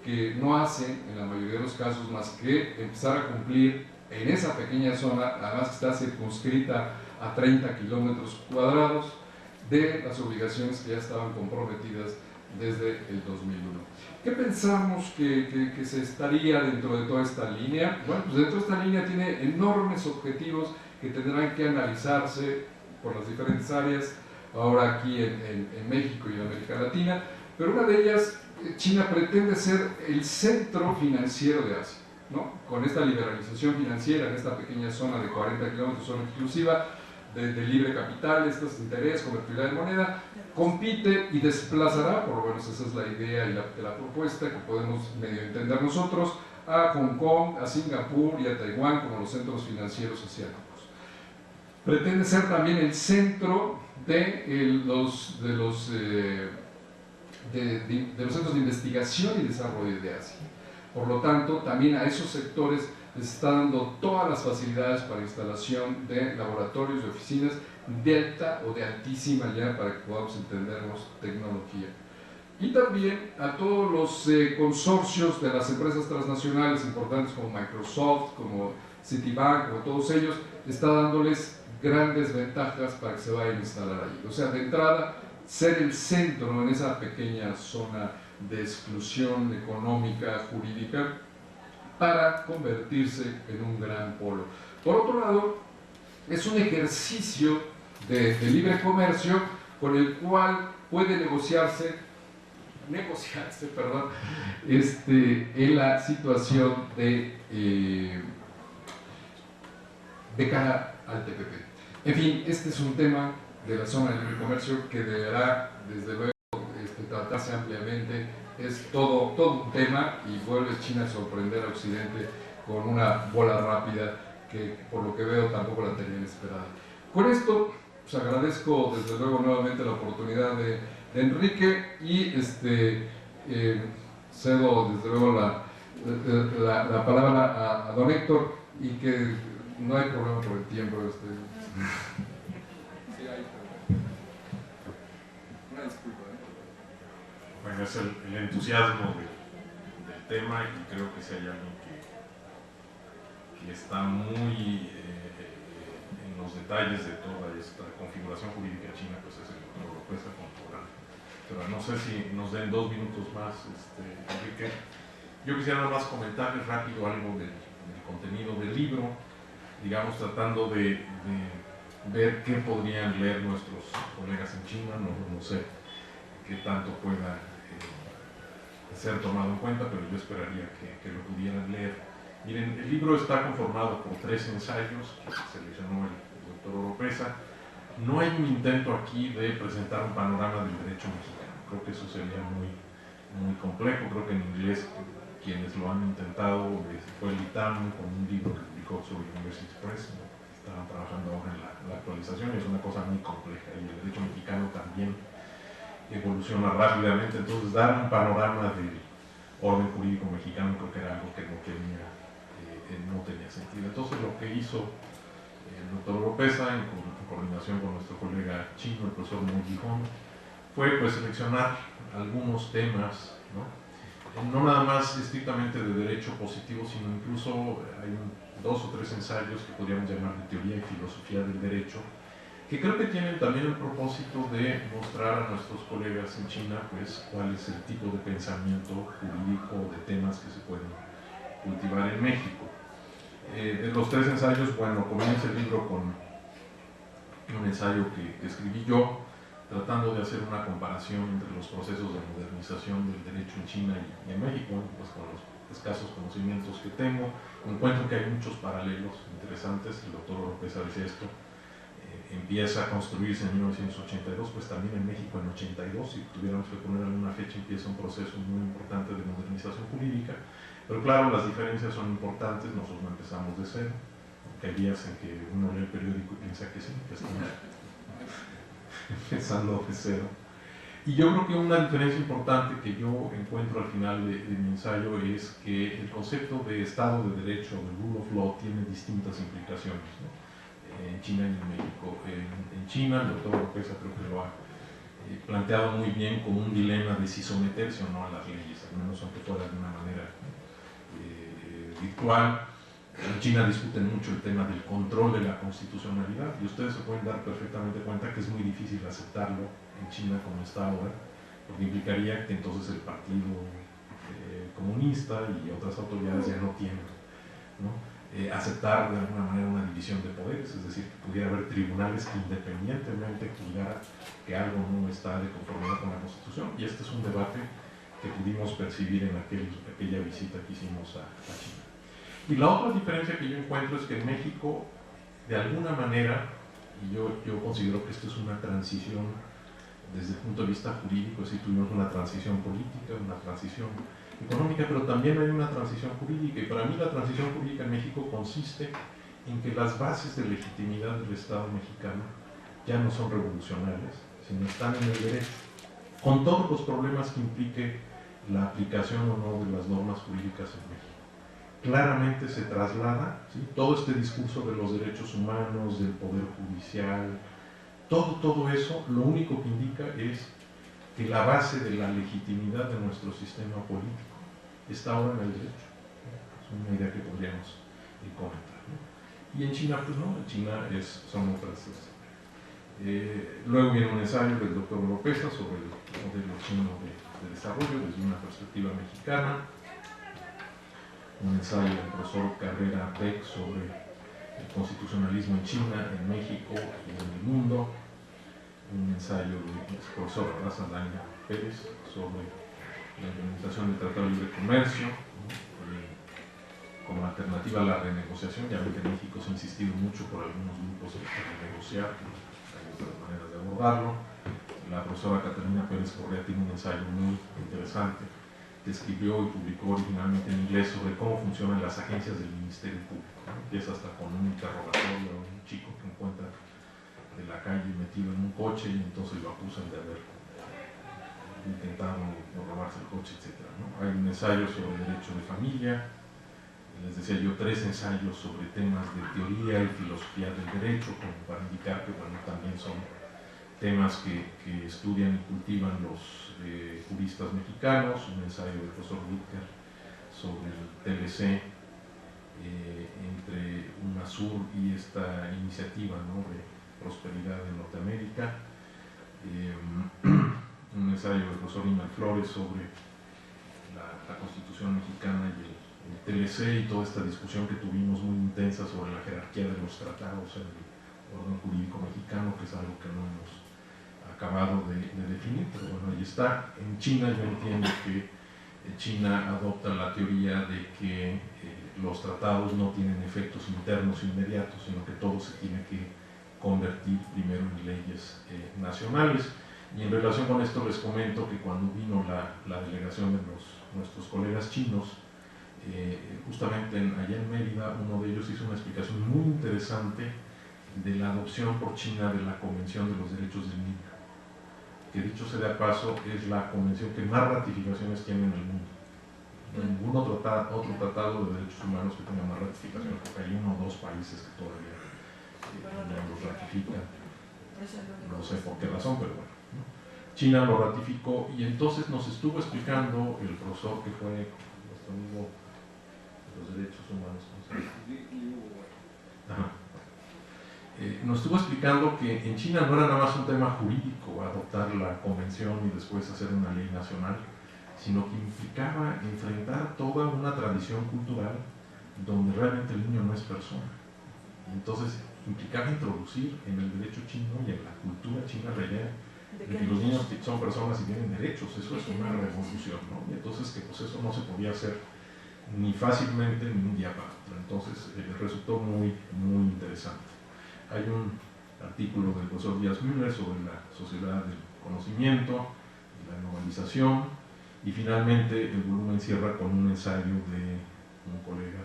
que no hace en la mayoría de los casos más que empezar a cumplir en esa pequeña zona, además que está circunscrita a 30 kilómetros cuadrados, de las obligaciones que ya estaban comprometidas desde el 2001. ¿Qué pensamos que se estaría dentro de toda esta línea? Bueno, pues dentro de esta línea tiene enormes objetivos que tendrán que analizarse por las diferentes áreas, ahora aquí en México y en América Latina, pero una de ellas, China pretende ser el centro financiero de Asia, ¿no? Con esta liberalización financiera en esta pequeña zona de 40 kilómetros, zona exclusiva, de libre capital, estos intereses, convertibilidad de moneda, compite y desplazará, por lo menos esa es la idea y la propuesta que podemos medio entender nosotros, a Hong Kong, a Singapur y a Taiwán como los centros financieros asiáticos. Pretende ser también el centro de los centros de investigación y desarrollo de Asia. Por lo tanto, también a esos sectores les está dando todas las facilidades para instalación de laboratorios y oficinas de alta o de altísima, ya para que podamos entendernos, tecnología. Y también a todos los consorcios de las empresas transnacionales importantes como Microsoft, como Citibank, como todos ellos, está dándoles grandes ventajas para que se vayan a instalar ahí. O sea, de entrada, ser el centro en esa pequeña zona de exclusión económica, jurídica, para convertirse en un gran polo. Por otro lado, es un ejercicio de libre comercio con el cual puede negociarse en la situación de cara al TPP. En fin, este es un tema de la zona de libre comercio que deberá, desde luego, tratarse ampliamente. Es todo un tema, y vuelve China a sorprender a Occidente con una bola rápida que, por lo que veo, tampoco la tenían esperada. Con esto, pues agradezco desde luego nuevamente la oportunidad de Enrique, y cedo desde luego la palabra a don Héctor, y que no hay problema por el tiempo. Sí, hay problema. Una disculpa. Bueno, es el entusiasmo del tema, y creo que si hay alguien que está muy en los detalles de toda esta configuración jurídica china, pues es el doctor Oropesa con programa. Pero no sé si nos den 2 minutos más, Enrique. Yo quisiera nada más comentarles rápido algo del contenido del libro, digamos, tratando de ver qué podrían leer nuestros colegas en China. No sé qué tanto pueda ser tomado en cuenta, pero yo esperaría que lo pudieran leer. Miren, el libro está conformado por 3 ensayos que seleccionó el doctor Oropesa. No hay un intento aquí de presentar un panorama del derecho mexicano. Creo que eso sería muy complejo. Creo que en inglés, quienes lo han intentado, fue el ITAM con un libro que publicó sobre University Press, ¿no? Estaban trabajando ahora en la actualización, y es una cosa muy compleja, y el derecho mexicano también evoluciona rápidamente, entonces dar un panorama del orden jurídico mexicano creo que era algo que no tenía sentido. Entonces lo que hizo el doctor Oropesa, en coordinación con nuestro colega chino, el profesor Mo Gijón, fue pues seleccionar algunos temas, no nada más estrictamente de derecho positivo, sino incluso hay 2 o 3 ensayos que podríamos llamar de teoría y filosofía del derecho, que creo que tienen también el propósito de mostrar a nuestros colegas en China pues cuál es el tipo de pensamiento jurídico de temas que se pueden cultivar en México. De los 3 ensayos, bueno, comienza el libro con un ensayo que escribí yo, tratando de hacer una comparación entre los procesos de modernización del derecho en China y en México, pues con los escasos conocimientos que tengo. Encuentro que hay muchos paralelos interesantes. El doctor Oropesa decía esto, empieza a construirse en 1982, pues también en México en 82, si tuviéramos que poner alguna fecha, empieza un proceso muy importante de modernización jurídica. Pero claro, las diferencias son importantes, nosotros no empezamos de cero, aunque hay días en que uno lee el periódico y piensa que sí, que estamos empezando de cero. Y yo creo que una diferencia importante que yo encuentro al final de mi ensayo es que el concepto de Estado de Derecho, de Rule of Law, tiene distintas implicaciones, en China y en México. En China, el doctor Oropesa creo que lo ha planteado muy bien como un dilema de si someterse o no a las leyes, al menos aunque fuera de una manera virtual. En China discuten mucho el tema del control de la constitucionalidad y ustedes se pueden dar perfectamente cuenta que es muy difícil aceptarlo en China como está ahora, porque implicaría que entonces el partido comunista y otras autoridades ya no tienen, aceptar de alguna manera una división de poderes, es decir, que pudiera haber tribunales que independientemente juzgaran que algo no está de conformidad con la Constitución, y este es un debate que pudimos percibir en aquella visita que hicimos a China. Y la otra diferencia que yo encuentro es que en México, de alguna manera, y yo considero que esto es una transición desde el punto de vista jurídico, es decir, tuvimos una transición política, una transición económica, pero también hay una transición jurídica, y para mí la transición jurídica en México consiste en que las bases de legitimidad del Estado mexicano ya no son revolucionarias, sino están en el derecho, con todos los problemas que implique la aplicación o no de las normas jurídicas en México. Claramente se traslada, ¿sí?, todo este discurso de los derechos humanos, del poder judicial, todo eso, lo único que indica es que la base de la legitimidad de nuestro sistema político está ahora en el derecho. Es una idea que podríamos comentar, Y en China, pues no, en China son otras. Luego viene un ensayo del doctor Oropesa sobre el modelo chino de desarrollo desde una perspectiva mexicana. Un ensayo del profesor Carrera Beck sobre el constitucionalismo en China, en México y en el mundo. Un ensayo del profesor Saldaña Pérez sobre la implementación del Tratado de Libre Comercio como alternativa a la renegociación. Ya ven que en México se ha insistido mucho por algunos grupos en renegociar, hay otras maneras de abordarlo. La profesora Catalina Pérez Correa tiene un ensayo muy interesante que escribió y publicó originalmente en inglés sobre cómo funcionan las agencias del Ministerio Público. Empieza hasta con un interrogatorio a un chico que encuentra de la calle metido en un coche y entonces lo acusan de haber intentado robarse el coche, etc. Hay un ensayo sobre derecho de familia, les decía yo 3 ensayos sobre temas de teoría y filosofía del derecho, como para indicar que también son temas que estudian y cultivan los juristas mexicanos. Un ensayo del profesor Whitaker sobre el TLC entre UNASUR y esta iniciativa de prosperidad en Norteamérica. Un ensayo del profesor Iman Flores sobre la Constitución mexicana y el TLC y toda esta discusión que tuvimos muy intensa sobre la jerarquía de los tratados en el orden jurídico mexicano, que es algo que no hemos acabado de definir, pero bueno, ahí está. En China yo entiendo que China adopta la teoría de que los tratados no tienen efectos internos inmediatos, sino que todo se tiene que convertir primero en leyes nacionales. Y en relación con esto les comento que cuando vino la delegación de nuestros colegas chinos, justamente allá en Mérida, uno de ellos hizo una explicación muy interesante de la adopción por China de la Convención de los Derechos del Niño. que dicho sea de paso es la convención que más ratificaciones tiene en el mundo. No hay ningún otro tratado de derechos humanos que tenga más ratificaciones, porque hay 1 o 2 países que todavía no los ratifican. No sé por qué razón, pero bueno, ¿no? China lo ratificó y entonces nos estuvo explicando el profesor que fue nuestro amigo de los derechos humanos, ¿cómo se llama? Ajá. Nos estuvo explicando que en China no era nada más un tema jurídico adoptar la convención y después hacer una ley nacional, sino que implicaba enfrentar toda una tradición cultural donde realmente el niño no es persona. Entonces implicaba introducir en el derecho chino y en la cultura china real de que los niños son personas y tienen derechos. Eso es una revolución, ¿no? Y entonces que pues eso no se podía hacer ni fácilmente ni un día para otro. Entonces resultó muy, muy interesante. Hay un artículo del profesor Díaz Müller sobre la sociedad del conocimiento y la globalización, y finalmente el volumen cierra con un ensayo de un colega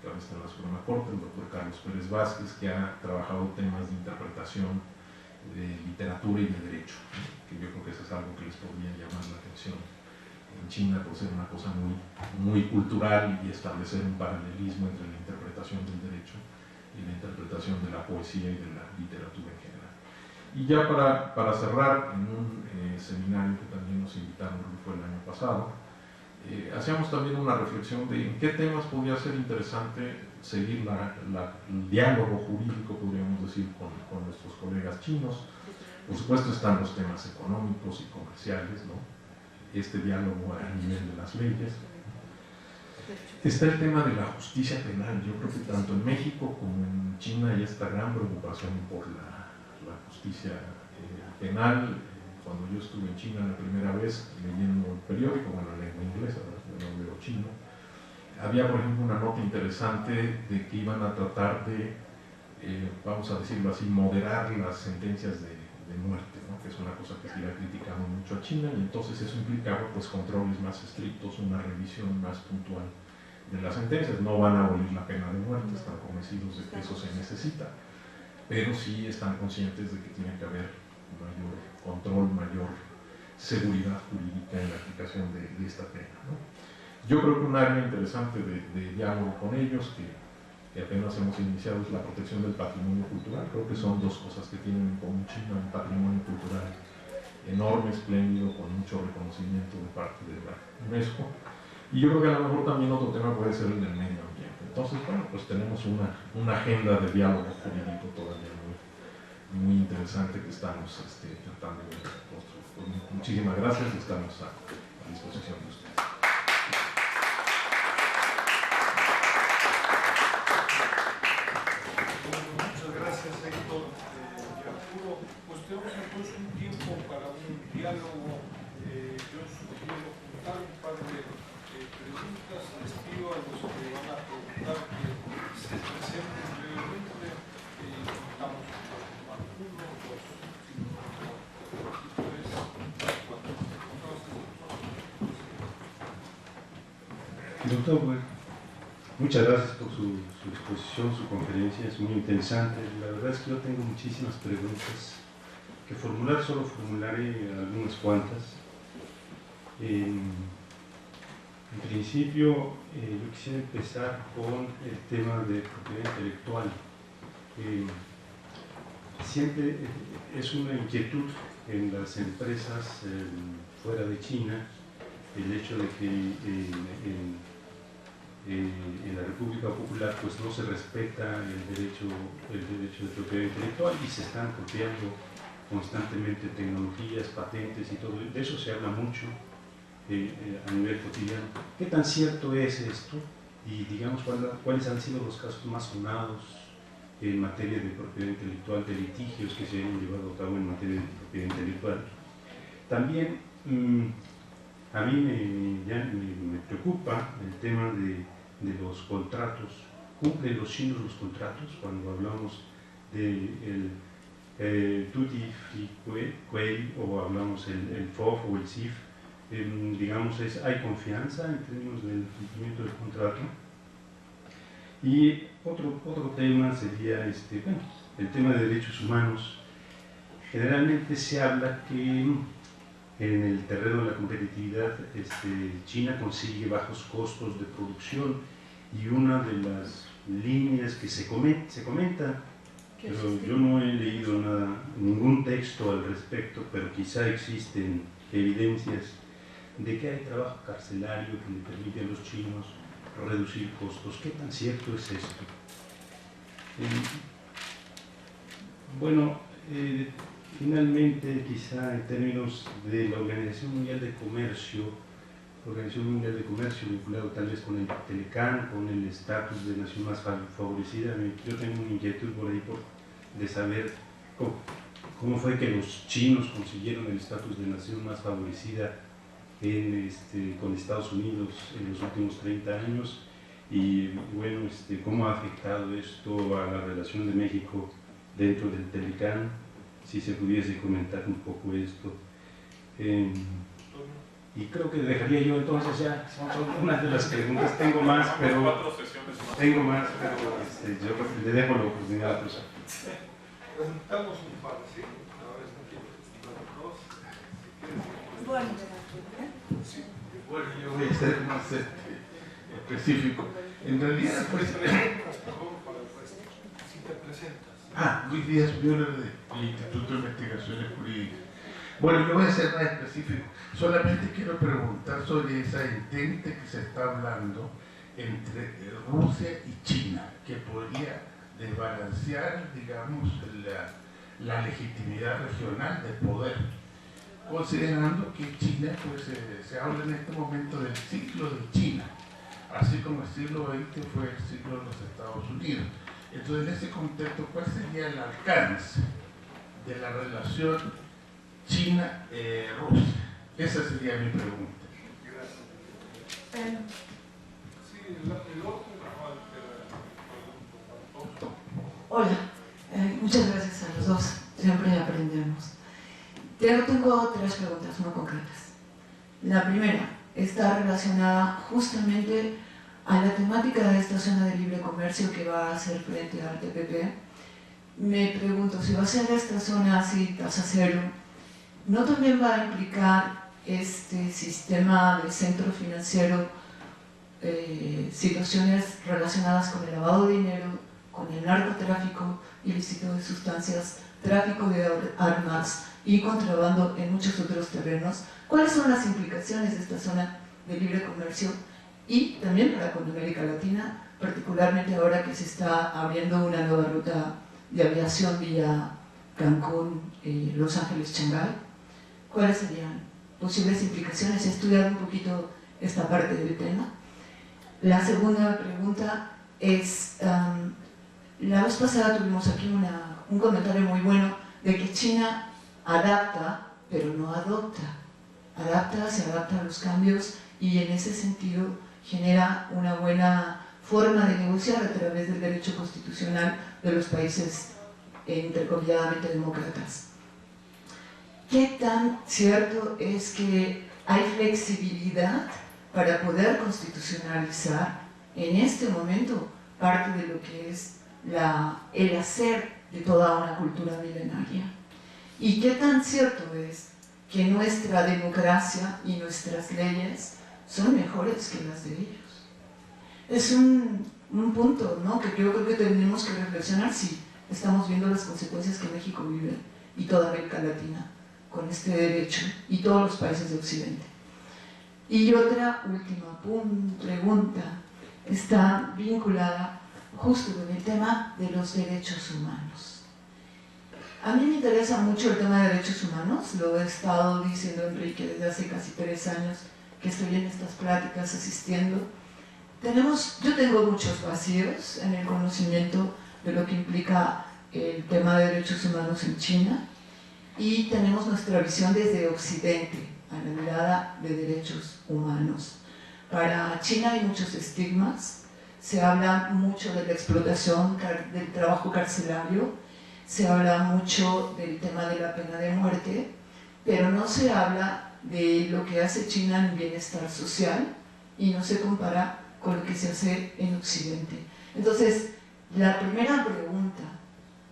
que ahora está en la Suprema Corte, el doctor Carlos Pérez Vázquez, que ha trabajado temas de interpretación de literatura y de derecho, que yo creo que eso es algo que les podría llamar la atención en China por ser una cosa muy, muy cultural y establecer un paralelismo entre la interpretación del derecho y la interpretación de la poesía y de la literatura en general. Y ya para cerrar, en un seminario que también nos invitaron, que fue el año pasado, hacíamos también una reflexión de en qué temas podría ser interesante seguir el diálogo jurídico, podríamos decir, con nuestros colegas chinos. Por supuesto están los temas económicos y comerciales, ¿no? Este diálogo a nivel de las leyes. Está el tema de la justicia penal. Yo creo que tanto en México como en China hay esta gran preocupación por la justicia penal. Cuando yo estuve en China la primera vez leyendo el periódico, bueno, en lengua inglesa, yo no leo chino, había por ejemplo una nota interesante de que iban a tratar de, vamos a decirlo así, moderar las sentencias de muerte, ¿no? Que es una cosa que se le ha criticado mucho a China, y entonces eso implicaba pues controles más estrictos, una revisión más puntual de las sentencias. No van a abolir la pena de muerte, están convencidos de que eso se necesita, pero sí están conscientes de que tiene que haber mayor control, mayor seguridad jurídica en la aplicación de esta pena, ¿no? Yo creo que un área interesante de diálogo con ellos, que apenas hemos iniciado, es la protección del patrimonio cultural. Creo que son 2 cosas que tienen en común China: un patrimonio cultural enorme, espléndido, con mucho reconocimiento de parte de la UNESCO. Y yo creo que a lo mejor también otro tema puede ser el del medio ambiente. Entonces, bueno, pues tenemos una agenda de diálogo jurídico todavía muy interesante que estamos tratando de construir. Pues, muchísimas gracias y estamos a disposición de ustedes. Muchas gracias, Héctor y Arturo. Pues tenemos entonces un tiempo para un diálogo. Yo sugiero juntar un par de preguntas. Les pido a los que van a preguntar que se presenten brevemente. Estamos con 1, 2, 5, 3, 4. Doctor, bueno, muchas gracias por su exposición, su conferencia, es muy interesante. La verdad es que yo tengo muchísimas preguntas que formular, solo formularé algunas cuantas. En principio, yo quisiera empezar con el tema de propiedad intelectual. Siempre es una inquietud en las empresas fuera de China el hecho de que en la República Popular pues no se respeta el derecho de propiedad intelectual y se están copiando constantemente tecnologías, patentes y todo. De eso se habla mucho a nivel cotidiano. ¿Qué tan cierto es esto? Y digamos, ¿cuáles han sido los casos más sonados en materia de propiedad intelectual, de litigios que se han llevado a cabo en materia de propiedad intelectual? También a mí me preocupa el tema de los contratos. ¿Cumplen los chinos los contratos? Cuando hablamos del duty free quay o hablamos el FOF o el CIF, digamos, hay confianza en términos del cumplimiento del contrato. Y otro tema sería el tema de derechos humanos. Generalmente se habla que en el terreno de la competitividad, China consigue bajos costos de producción, y una de las líneas que se comenta, pero yo no he leído ningún texto al respecto, pero quizá existen evidencias de que hay trabajo carcelario que le permite a los chinos reducir costos. ¿Qué tan cierto es esto? Bueno, finalmente, quizá en términos de la Organización Mundial de Comercio, vinculado tal vez con el Telecán, con el estatus de nación más favorecida, yo tengo una inquietud por ahí de saber cómo fue que los chinos consiguieron el estatus de nación más favorecida con Estados Unidos en los últimos 30 años, y bueno, cómo ha afectado esto a la relación de México dentro del Telecán, si se pudiese comentar un poco esto. Y creo que dejaría yo entonces ya, son unas de las preguntas, tengo más, pero yo le dejo la oportunidad a la persona. Presentamos un par, ¿sí? Ahora es aquí, dos. Sí. Bueno, yo voy a ser más específico. En realidad, pues... Si te presentas. Luis Díaz Müller del Instituto de Investigaciones Jurídicas. Bueno, yo voy a ser más específico. Solamente quiero preguntar sobre esa entente que se está hablando entre Rusia y China, que podría desbalancear, digamos, la legitimidad regional del poder, considerando que China, pues se habla en este momento del ciclo de China, así como el siglo XX fue el ciclo de los Estados Unidos. Entonces, en ese contexto, ¿cuál sería el alcance de la relación China-Rusia? Esa sería mi pregunta. Gracias. Sí, el otro. Hola, muchas gracias a los dos, siempre aprendemos. Tengo tres preguntas muy concretas. La primera está relacionada justamente a la temática de esta zona de libre comercio que va a hacer frente al TPP. Me pregunto, si va a ser esta zona así, tasa cero, ¿no también va a implicar este sistema de centro financiero situaciones relacionadas con el lavado de dinero, con el narcotráfico, ilícito de sustancias, tráfico de armas y contrabando en muchos otros terrenos? ¿Cuáles son las implicaciones de esta zona de libre comercio y también para con América Latina, particularmente ahora que se está abriendo una nueva ruta de aviación vía Cancún, Los Ángeles, Shanghái? ¿Cuáles serían posibles implicaciones? He estudiado un poquito esta parte del tema. La segunda pregunta es, la vez pasada tuvimos aquí un comentario muy bueno de que China adapta, pero no adopta. Se adapta a los cambios y en ese sentido genera una buena forma de negociar a través del derecho constitucional de los países entrecomilladamente demócratas. ¿Qué tan cierto es que hay flexibilidad para poder constitucionalizar en este momento parte de lo que es el hacer de toda una cultura milenaria? ¿Y qué tan cierto es que nuestra democracia y nuestras leyes son mejores que las de ellos? Es un punto, ¿no?, que yo creo que tenemos que reflexionar si estamos viendo las consecuencias que México vive y toda América Latina con este derecho y todos los países de Occidente. Y otra última pregunta está vinculada justo con el tema de los derechos humanos. A mí me interesa mucho el tema de derechos humanos, lo he estado diciendo Enrique desde hace casi 3 años que estoy en estas pláticas asistiendo. Yo tengo muchos vacíos en el conocimiento de lo que implica el tema de derechos humanos en China, y tenemos nuestra visión desde Occidente, a la mirada de derechos humanos. Para China hay muchos estigmas, se habla mucho de la explotación, del trabajo carcelario, se habla mucho del tema de la pena de muerte, pero no se habla de lo que hace China en bienestar social y no se compara con lo que se hace en Occidente. Entonces, la primera pregunta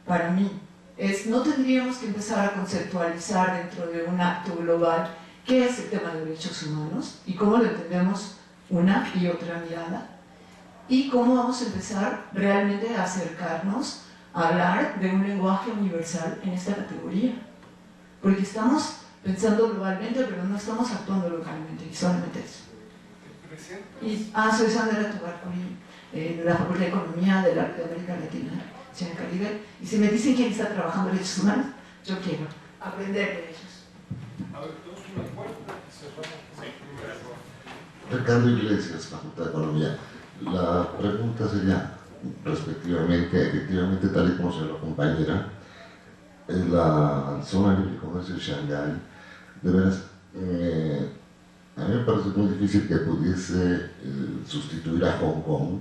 para mí es, ¿no tendríamos que empezar a conceptualizar dentro de un acto global qué es el tema de derechos humanos y cómo lo entendemos una y otra mirada, y cómo vamos a empezar realmente a acercarnos a hablar de un lenguaje universal en esta categoría. Porque estamos pensando globalmente, pero no estamos actuando localmente, y solamente eso. Soy Sandra Tubarcuri, de la Facultad de Economía de la América Latina, en el Caribe, y si me dicen quién está trabajando en derechos humanos, yo quiero aprender de ellos. A ver, tenemos una puerta y cerramos con el primero. Ricardo Iglesias, Facultad de Economía. La pregunta sería, respectivamente, efectivamente, tal y como se lo compañera, en la zona libre de comercio de Shanghái, de veras, a mí me parece muy difícil que pudiese sustituir a Hong Kong,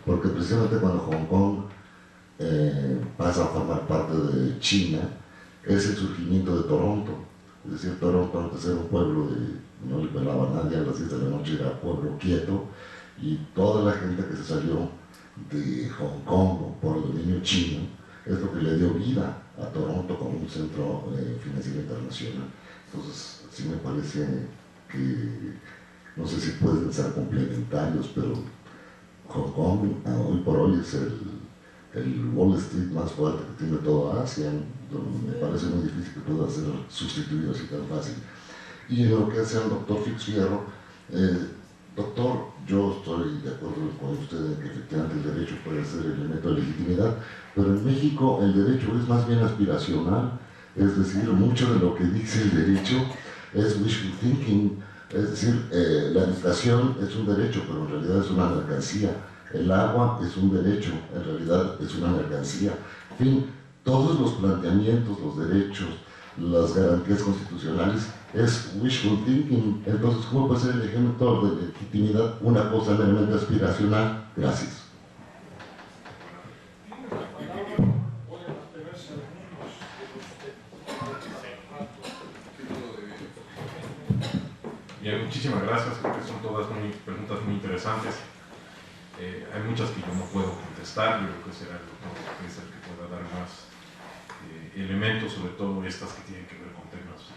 porque precisamente cuando Hong Kong pasa a formar parte de China, es el surgimiento de Toronto. Es decir, Toronto antes era un pueblo de no le pelaba a nadie, a las 10 de la noche era pueblo quieto, y toda la gente que se salió de Hong Kong por el dominio chino es lo que le dio vida a Toronto como un centro financiero internacional. Entonces, sí me parece que, no sé si pueden ser complementarios, pero Hong Kong hoy por hoy es el Wall Street más fuerte que tiene toda Asia. Me parece muy difícil que pueda ser sustituido así tan fácil. Y en lo que hace al doctor Fix Fierro, doctor, yo estoy de acuerdo con usted en que efectivamente el derecho puede ser el elemento de legitimidad, pero en México el derecho es más bien aspiracional, es decir, mucho de lo que dice el derecho es wishful thinking, es decir, la educación es un derecho, pero en realidad es una mercancía, el agua es un derecho, en realidad es una mercancía, en fin, todos los planteamientos, los derechos, las garantías constitucionales es wishful thinking. Entonces, ¿cómo puede ser el ejemplo de legitimidad una cosa meramente aspiracional? Gracias. Bien, muchísimas gracias, creo que son todas preguntas muy interesantes. Hay muchas que yo no puedo contestar, yo creo que será el doctor que es el que pueda dar más elementos, sobre todo estas que tienen que ver con temas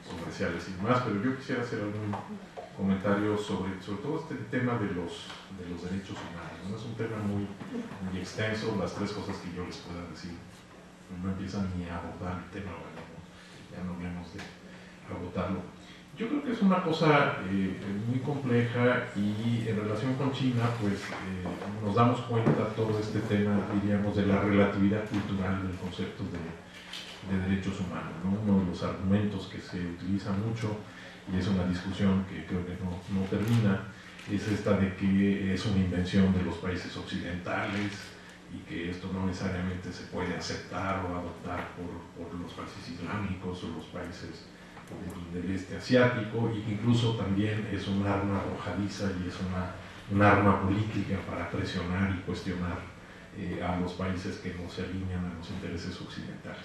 comerciales y demás, pero yo quisiera hacer algún comentario sobre todo este tema de los derechos humanos, ¿no? Es un tema muy extenso, las tres cosas que yo les pueda decir no empiezan ni a abordar el tema, bueno, ya no hablemos de agotarlo. Yo creo que es una cosa muy compleja, y en relación con China, pues nos damos cuenta todo este tema, diríamos, de la relatividad cultural del concepto de derechos humanos, ¿no? Uno de los argumentos que se utiliza mucho, y es una discusión que creo que no termina, es esta de que es una invención de los países occidentales y que esto no necesariamente se puede aceptar o adoptar por los países islámicos o los países del este asiático, y que incluso también es un arma arrojadiza y es un arma política para presionar y cuestionar a los países que no se alinean a los intereses occidentales.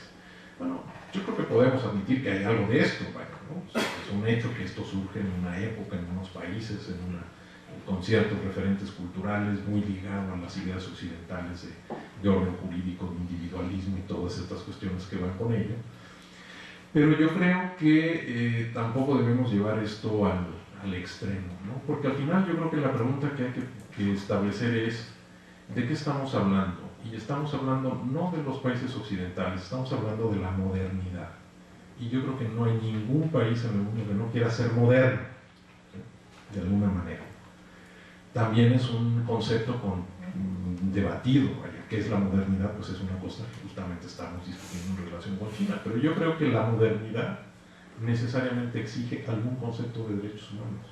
Bueno, yo creo que podemos admitir que hay algo de esto, ¿no? Es un hecho que esto surge en una época, en unos países, con ciertos referentes culturales muy ligados a las ideas occidentales de orden jurídico, de individualismo y todas estas cuestiones que van con ello. Pero yo creo que tampoco debemos llevar esto al extremo, ¿no? Porque al final yo creo que la pregunta que hay que establecer es ¿de qué estamos hablando? Y estamos hablando no de los países occidentales, estamos hablando de la modernidad. Y yo creo que no hay ningún país en el mundo que no quiera ser moderno, ¿sí? De alguna manera. También es un concepto debatido, vaya. ¿Qué es la modernidad? Pues es una cosa que justamente estamos discutiendo en relación con China, pero yo creo que la modernidad necesariamente exige algún concepto de derechos humanos.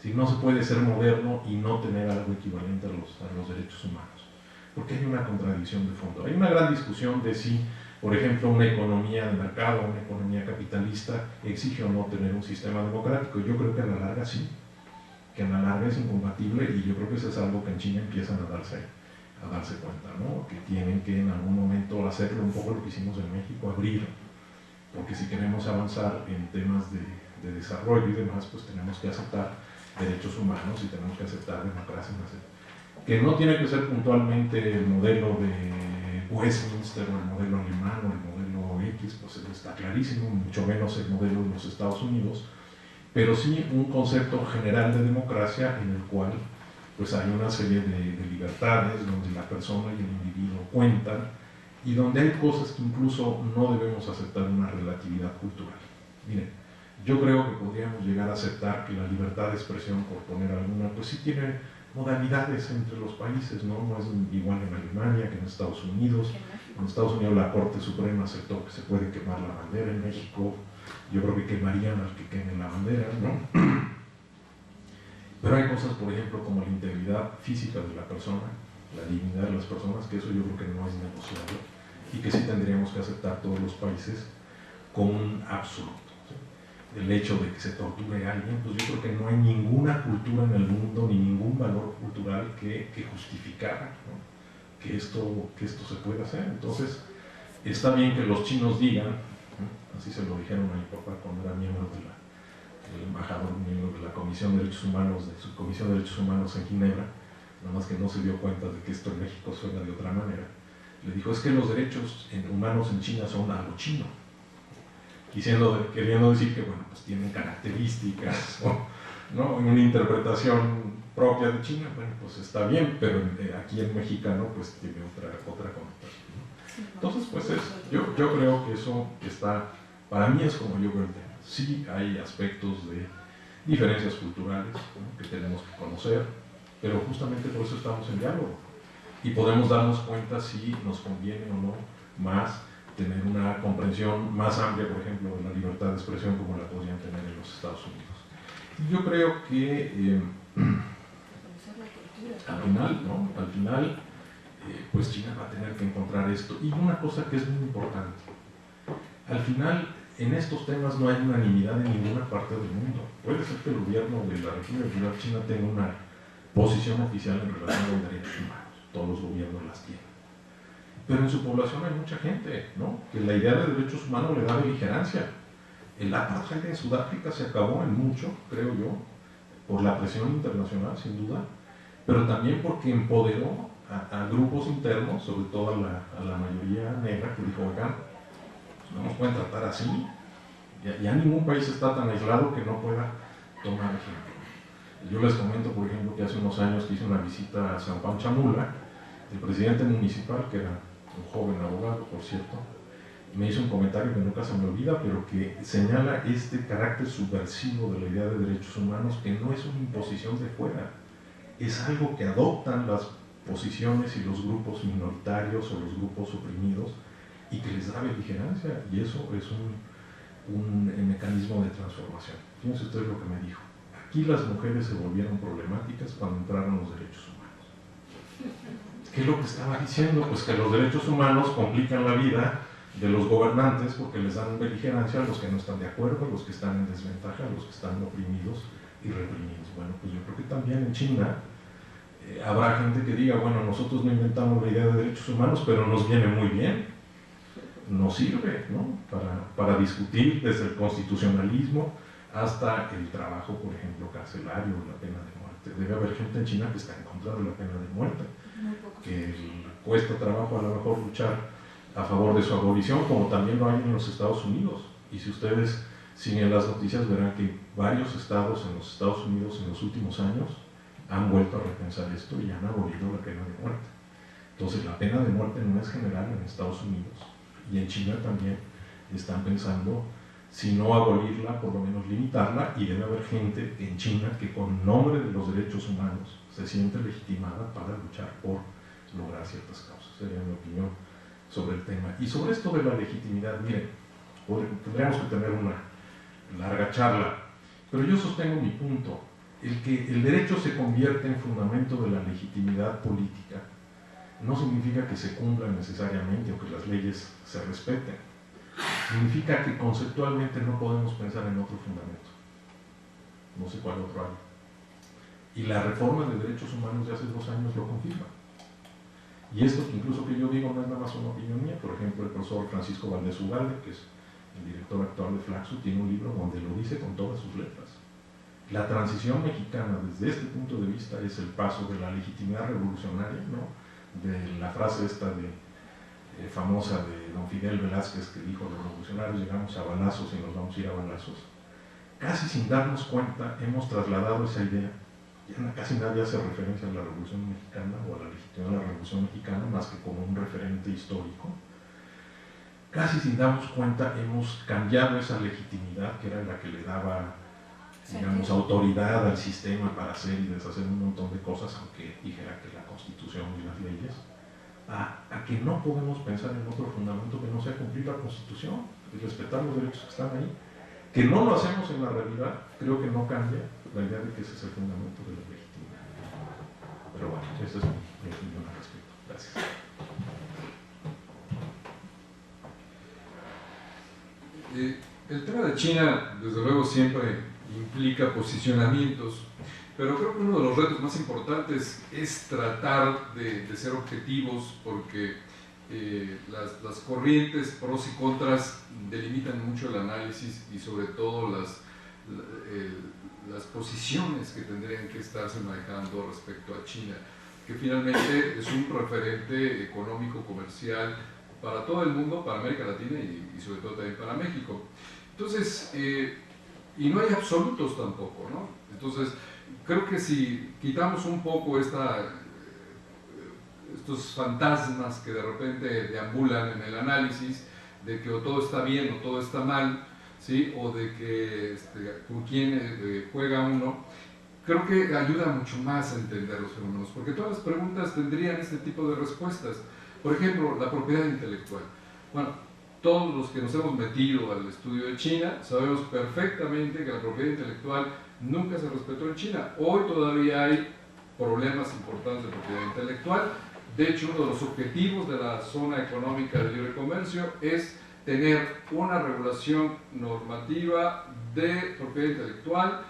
Si no se puede ser moderno y no tener algo equivalente a los derechos humanos, porque hay una contradicción de fondo. Hay una gran discusión de si, por ejemplo, una economía de mercado, una economía capitalista, exige o no tener un sistema democrático. Yo creo que a la larga sí, que a la larga es incompatible, y yo creo que eso es algo que en China empiezan a darse cuenta, ¿no? Que tienen que en algún momento hacerlo un poco lo que hicimos en México, abrir, porque si queremos avanzar en temas de desarrollo y demás, pues tenemos que aceptar derechos humanos y tenemos que aceptar democracia, que no tiene que ser puntualmente el modelo de Westminster o el modelo alemán o el modelo X, pues está clarísimo, mucho menos el modelo de los Estados Unidos, pero sí un concepto general de democracia en el cual pues hay una serie de libertades donde la persona y el individuo cuentan y donde hay cosas que incluso no debemos aceptar una relatividad cultural. Miren, yo creo que podríamos llegar a aceptar que la libertad de expresión, por poner alguna, pues sí tiene modalidades entre los países, ¿no? No es igual en Alemania que en Estados Unidos. En Estados Unidos la Corte Suprema aceptó que se puede quemar la bandera. En México yo creo que quemarían al que queme la bandera, ¿no? Pero hay cosas, por ejemplo, como la integridad física de la persona, la dignidad de las personas, que eso yo creo que no es negociable y que sí tendríamos que aceptar todos los países como un absoluto. El hecho de que se torture a alguien, pues yo creo que no hay ninguna cultura en el mundo ni ningún valor cultural que justificara, ¿no?, que esto se pueda hacer. Entonces, está bien que los chinos digan, ¿no?, así se lo dijeron a mi papá cuando era miembro del embajador, miembro de la Comisión de Derechos Humanos, de su Comisión de Derechos Humanos en Ginebra, nada más que no se dio cuenta de que esto en México suena de otra manera. Le dijo, es que los derechos humanos en China son algo chino, queriendo decir que, bueno, pues tienen características, ¿no?, una interpretación propia de China. Bueno, pues está bien, pero aquí en mexicano pues tiene otra connotación, ¿no? Entonces, pues yo creo que eso está, para mí es como yo veo el tema. Sí hay aspectos de diferencias culturales, ¿no?, que tenemos que conocer, pero justamente por eso estamos en diálogo y podemos darnos cuenta si nos conviene o no más tener una comprensión más amplia, por ejemplo, de la libertad de expresión como la podrían tener en los Estados Unidos. Y yo creo que al final, pues China va a tener que encontrar esto. Y una cosa que es muy importante, al final en estos temas no hay unanimidad en ninguna parte del mundo. Puede ser que el gobierno de la República Popular China tenga una posición oficial en relación a los derechos humanos, todos los gobiernos las tienen. Pero en su población hay mucha gente, ¿no?, que la idea de derechos humanos le da beligerancia. El apartheid en Sudáfrica se acabó en mucho, creo yo, por la presión internacional, sin duda, pero también porque empoderó a grupos internos, sobre todo a la mayoría negra, que dijo, oigan, no nos pueden tratar así. Ya ningún país está tan aislado que no pueda tomar ejemplo. Yo les comento, por ejemplo, que hace unos años que hice una visita a San Juan Chamula, el presidente municipal, que era un joven abogado, por cierto, me hizo un comentario que nunca se me olvida, pero que señala este carácter subversivo de la idea de derechos humanos, que no es una imposición de fuera, es algo que adoptan las posiciones y los grupos minoritarios o los grupos oprimidos y que les da beligerancia, y eso es un mecanismo de transformación. Fíjense ustedes lo que me dijo. Aquí las mujeres se volvieron problemáticas cuando entraron los derechos humanos. ¿Qué es lo que estaba diciendo? Pues que los derechos humanos complican la vida de los gobernantes porque les dan beligerancia a los que no están de acuerdo, a los que están en desventaja, a los que están oprimidos y reprimidos. Bueno, pues yo creo que también en China habrá gente que diga, bueno, nosotros no inventamos la idea de derechos humanos, pero nos viene muy bien, nos sirve, ¿no?, para discutir desde el constitucionalismo hasta el trabajo, por ejemplo, carcelario, la pena de muerte. Debe haber gente en China que está en contra de la pena de muerte, que cuesta trabajo a lo mejor luchar a favor de su abolición, como también lo hay en los Estados Unidos. Y si ustedes siguen las noticias, verán que varios estados en los Estados Unidos en los últimos años han vuelto a repensar esto y han abolido la pena de muerte. Entonces, la pena de muerte no es general en Estados Unidos, y en China también están pensando, si no abolirla, por lo menos limitarla, y debe haber gente en China que con nombre de los derechos humanos se siente legitimada para luchar por lograr ciertas causas. Sería mi opinión sobre el tema. Y sobre esto de la legitimidad, miren, tendríamos que tener una larga charla, pero yo sostengo mi punto. El que el derecho se convierte en fundamento de la legitimidad política no significa que se cumplan necesariamente o que las leyes se respeten. Significa que conceptualmente no podemos pensar en otro fundamento. No sé cuál otro hay. Y la reforma de derechos humanos de hace 2 años lo confirma. Y esto que incluso que yo digo no es nada más una opinión mía. Por ejemplo, el profesor Francisco Valdés Ugalde, que es el director actual de Flaxo, tiene un libro donde lo dice con todas sus letras. La transición mexicana, desde este punto de vista, es el paso de la legitimidad revolucionaria, ¿no?, de la frase esta famosa de don Fidel Velázquez, que dijo: los revolucionarios llegamos a balazos y nos vamos a ir a balazos. Casi sin darnos cuenta hemos trasladado esa idea. Ya casi nadie hace referencia a la Revolución Mexicana o a la legitimidad de la Revolución Mexicana más que como un referente histórico. Casi sin darnos cuenta hemos cambiado esa legitimidad, que era la que le daba, digamos, autoridad al sistema para hacer y deshacer un montón de cosas, aunque dijera que la Constitución y las leyes, a que no podemos pensar en otro fundamento que no sea cumplir la Constitución y respetar los derechos que están ahí. Que no lo hacemos en la realidad, creo que no cambia la idea de que ese es el fundamento de la legitimidad. Pero bueno, esa es mi opinión al respecto. Gracias. El tema de China, desde luego, siempre implica posicionamientos, pero creo que uno de los retos más importantes es tratar de ser objetivos, porque las corrientes pros y contras delimitan mucho el análisis y sobre todo las posiciones que tendrían que estarse manejando respecto a China, que finalmente es un referente económico, comercial para todo el mundo, para América Latina y sobre todo también para México. Entonces, y no hay absolutos tampoco, ¿no? Entonces, creo que si quitamos un poco estos fantasmas que de repente deambulan en el análisis, de que o todo está bien o todo está mal, ¿sí? O de que con quién juega uno, creo que ayuda mucho más a entender los fenómenos, porque todas las preguntas tendrían este tipo de respuestas. Por ejemplo, la propiedad intelectual. Bueno, todos los que nos hemos metido al estudio de China sabemos perfectamente que la propiedad intelectual nunca se respetó en China. Hoy todavía hay problemas importantes de propiedad intelectual. De hecho, uno de los objetivos de la zona económica de libre comercio es tener una regulación normativa de propiedad intelectual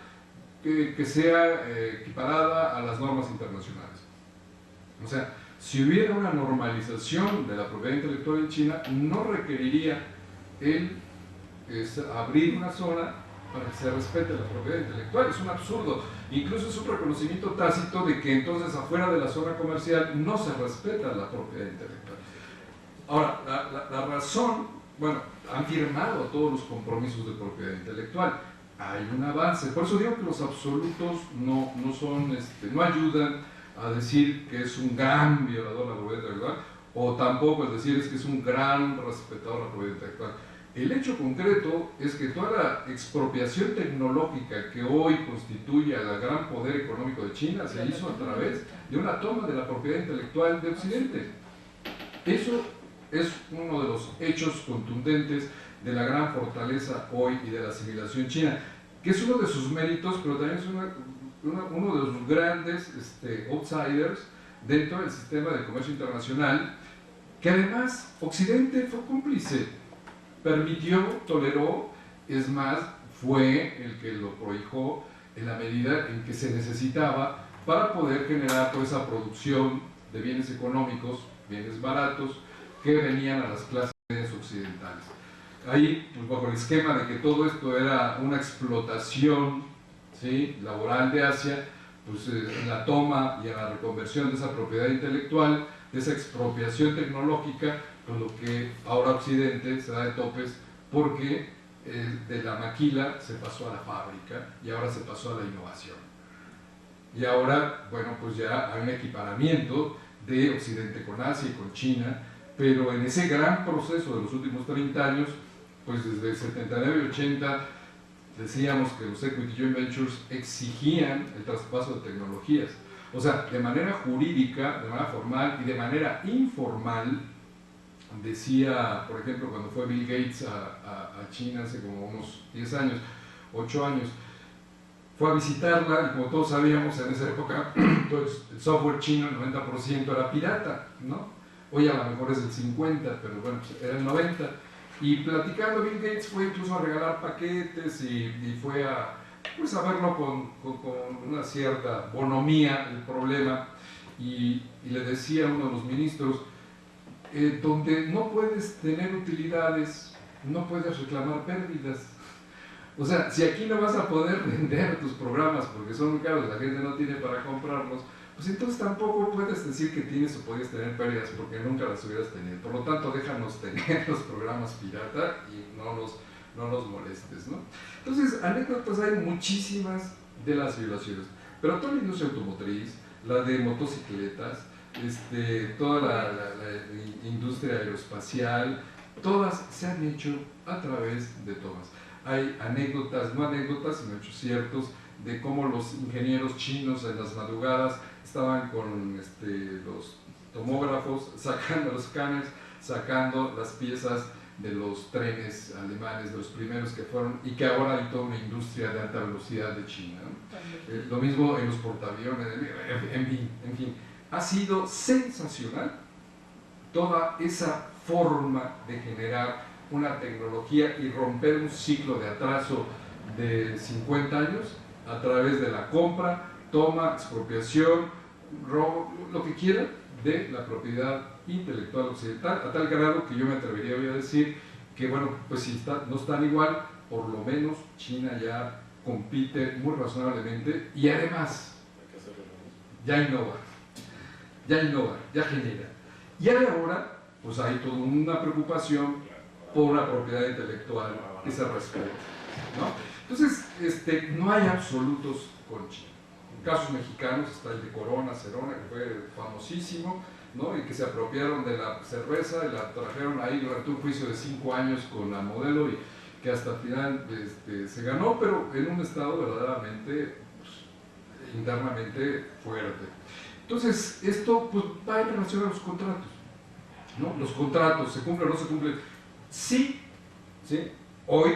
que sea equiparada a las normas internacionales. O sea, si hubiera una normalización de la propiedad intelectual en China, no requeriría abrir una zona para que se respete la propiedad intelectual. Es un absurdo. Incluso es un reconocimiento tácito de que entonces afuera de la zona comercial no se respeta la propiedad intelectual. Ahora, la razón, bueno, han firmado todos los compromisos de propiedad intelectual. Hay un avance. Por eso digo que los absolutos no ayudan a decir que es un gran violador de la propiedad intelectual, o tampoco es decir es que es un gran respetador de la propiedad intelectual. El hecho concreto es que toda la expropiación tecnológica que hoy constituye al gran poder económico de China se hizo a través de una toma de la propiedad intelectual de Occidente. Eso es uno de los hechos contundentes de la gran fortaleza hoy y de la civilización china, que es uno de sus méritos, pero también es uno de los grandes outsiders dentro del sistema de comercio internacional, que además Occidente fue cómplice, permitió, toleró, es más, fue el que lo prohijó en la medida en que se necesitaba para poder generar toda esa producción de bienes económicos, bienes baratos, que venían a las clases occidentales. Ahí, pues bajo el esquema de que todo esto era una explotación, ¿sí?, laboral de Asia, pues en la toma y en la reconversión de esa propiedad intelectual, de esa expropiación tecnológica, con lo que ahora Occidente se da de topes porque de la maquila se pasó a la fábrica y ahora se pasó a la innovación. Y ahora, bueno, pues ya hay un equiparamiento de Occidente con Asia y con China, pero en ese gran proceso de los últimos 30 años, pues desde el 79 y 80, decíamos que los Equity Joint Ventures exigían el traspaso de tecnologías. O sea, de manera jurídica, de manera formal y de manera informal, decía, por ejemplo, cuando fue Bill Gates a China hace como unos 10 años, 8 años, fue a visitarla y como todos sabíamos en esa época, todo el software chino, el 90% era pirata, ¿no? Hoy a lo mejor es el 50, pero bueno, pues era el 90. Y platicando, Bill Gates fue incluso a regalar paquetes y fue a verlo con una cierta bonomía el problema, y le decía a uno de los ministros, donde no puedes tener utilidades, no puedes reclamar pérdidas. O sea, si aquí no vas a poder vender tus programas porque son muy caros, la gente no tiene para comprarlos, pues entonces tampoco puedes decir que tienes o podías tener pérdidas porque nunca las hubieras tenido. Por lo tanto, déjanos tener los programas pirata y no nos molestes, ¿no? Entonces, anécdotas hay muchísimas de las violaciones, pero toda la industria automotriz, la de motocicletas, toda la industria aeroespacial, todas se han hecho a través de tomas. Hay anécdotas, no anécdotas, sino hechos ciertos, de cómo los ingenieros chinos en las madrugadas estaban con los tomógrafos, sacando los escáneres, sacando las piezas de los trenes alemanes, de los primeros que fueron, y que ahora hay toda una industria de alta velocidad de China, ¿no? Lo mismo en los portaaviones, en fin, ha sido sensacional toda esa forma de generar una tecnología y romper un ciclo de atraso de 50 años a través de la compra, toma, expropiación, robo, lo que quiera, de la propiedad intelectual occidental, a tal grado que yo me atrevería hoy a decir que, bueno, pues si no están igual, por lo menos China ya compite muy razonablemente y además ya innova, ya genera. Y ahora, pues hay toda una preocupación por la propiedad intelectual que se respeta, ¿no? Entonces, no hay absolutos con China. En casos mexicanos está el de Corona, Cerona, que fue famosísimo, ¿no? Y que se apropiaron de la cerveza y la trajeron ahí durante un juicio de 5 años con la modelo y que hasta el final se ganó, pero en un estado verdaderamente, pues, internamente fuerte. Entonces, esto pues, va en relación a los contratos, ¿no? Los contratos, ¿se cumplen o no se cumplen? Sí, hoy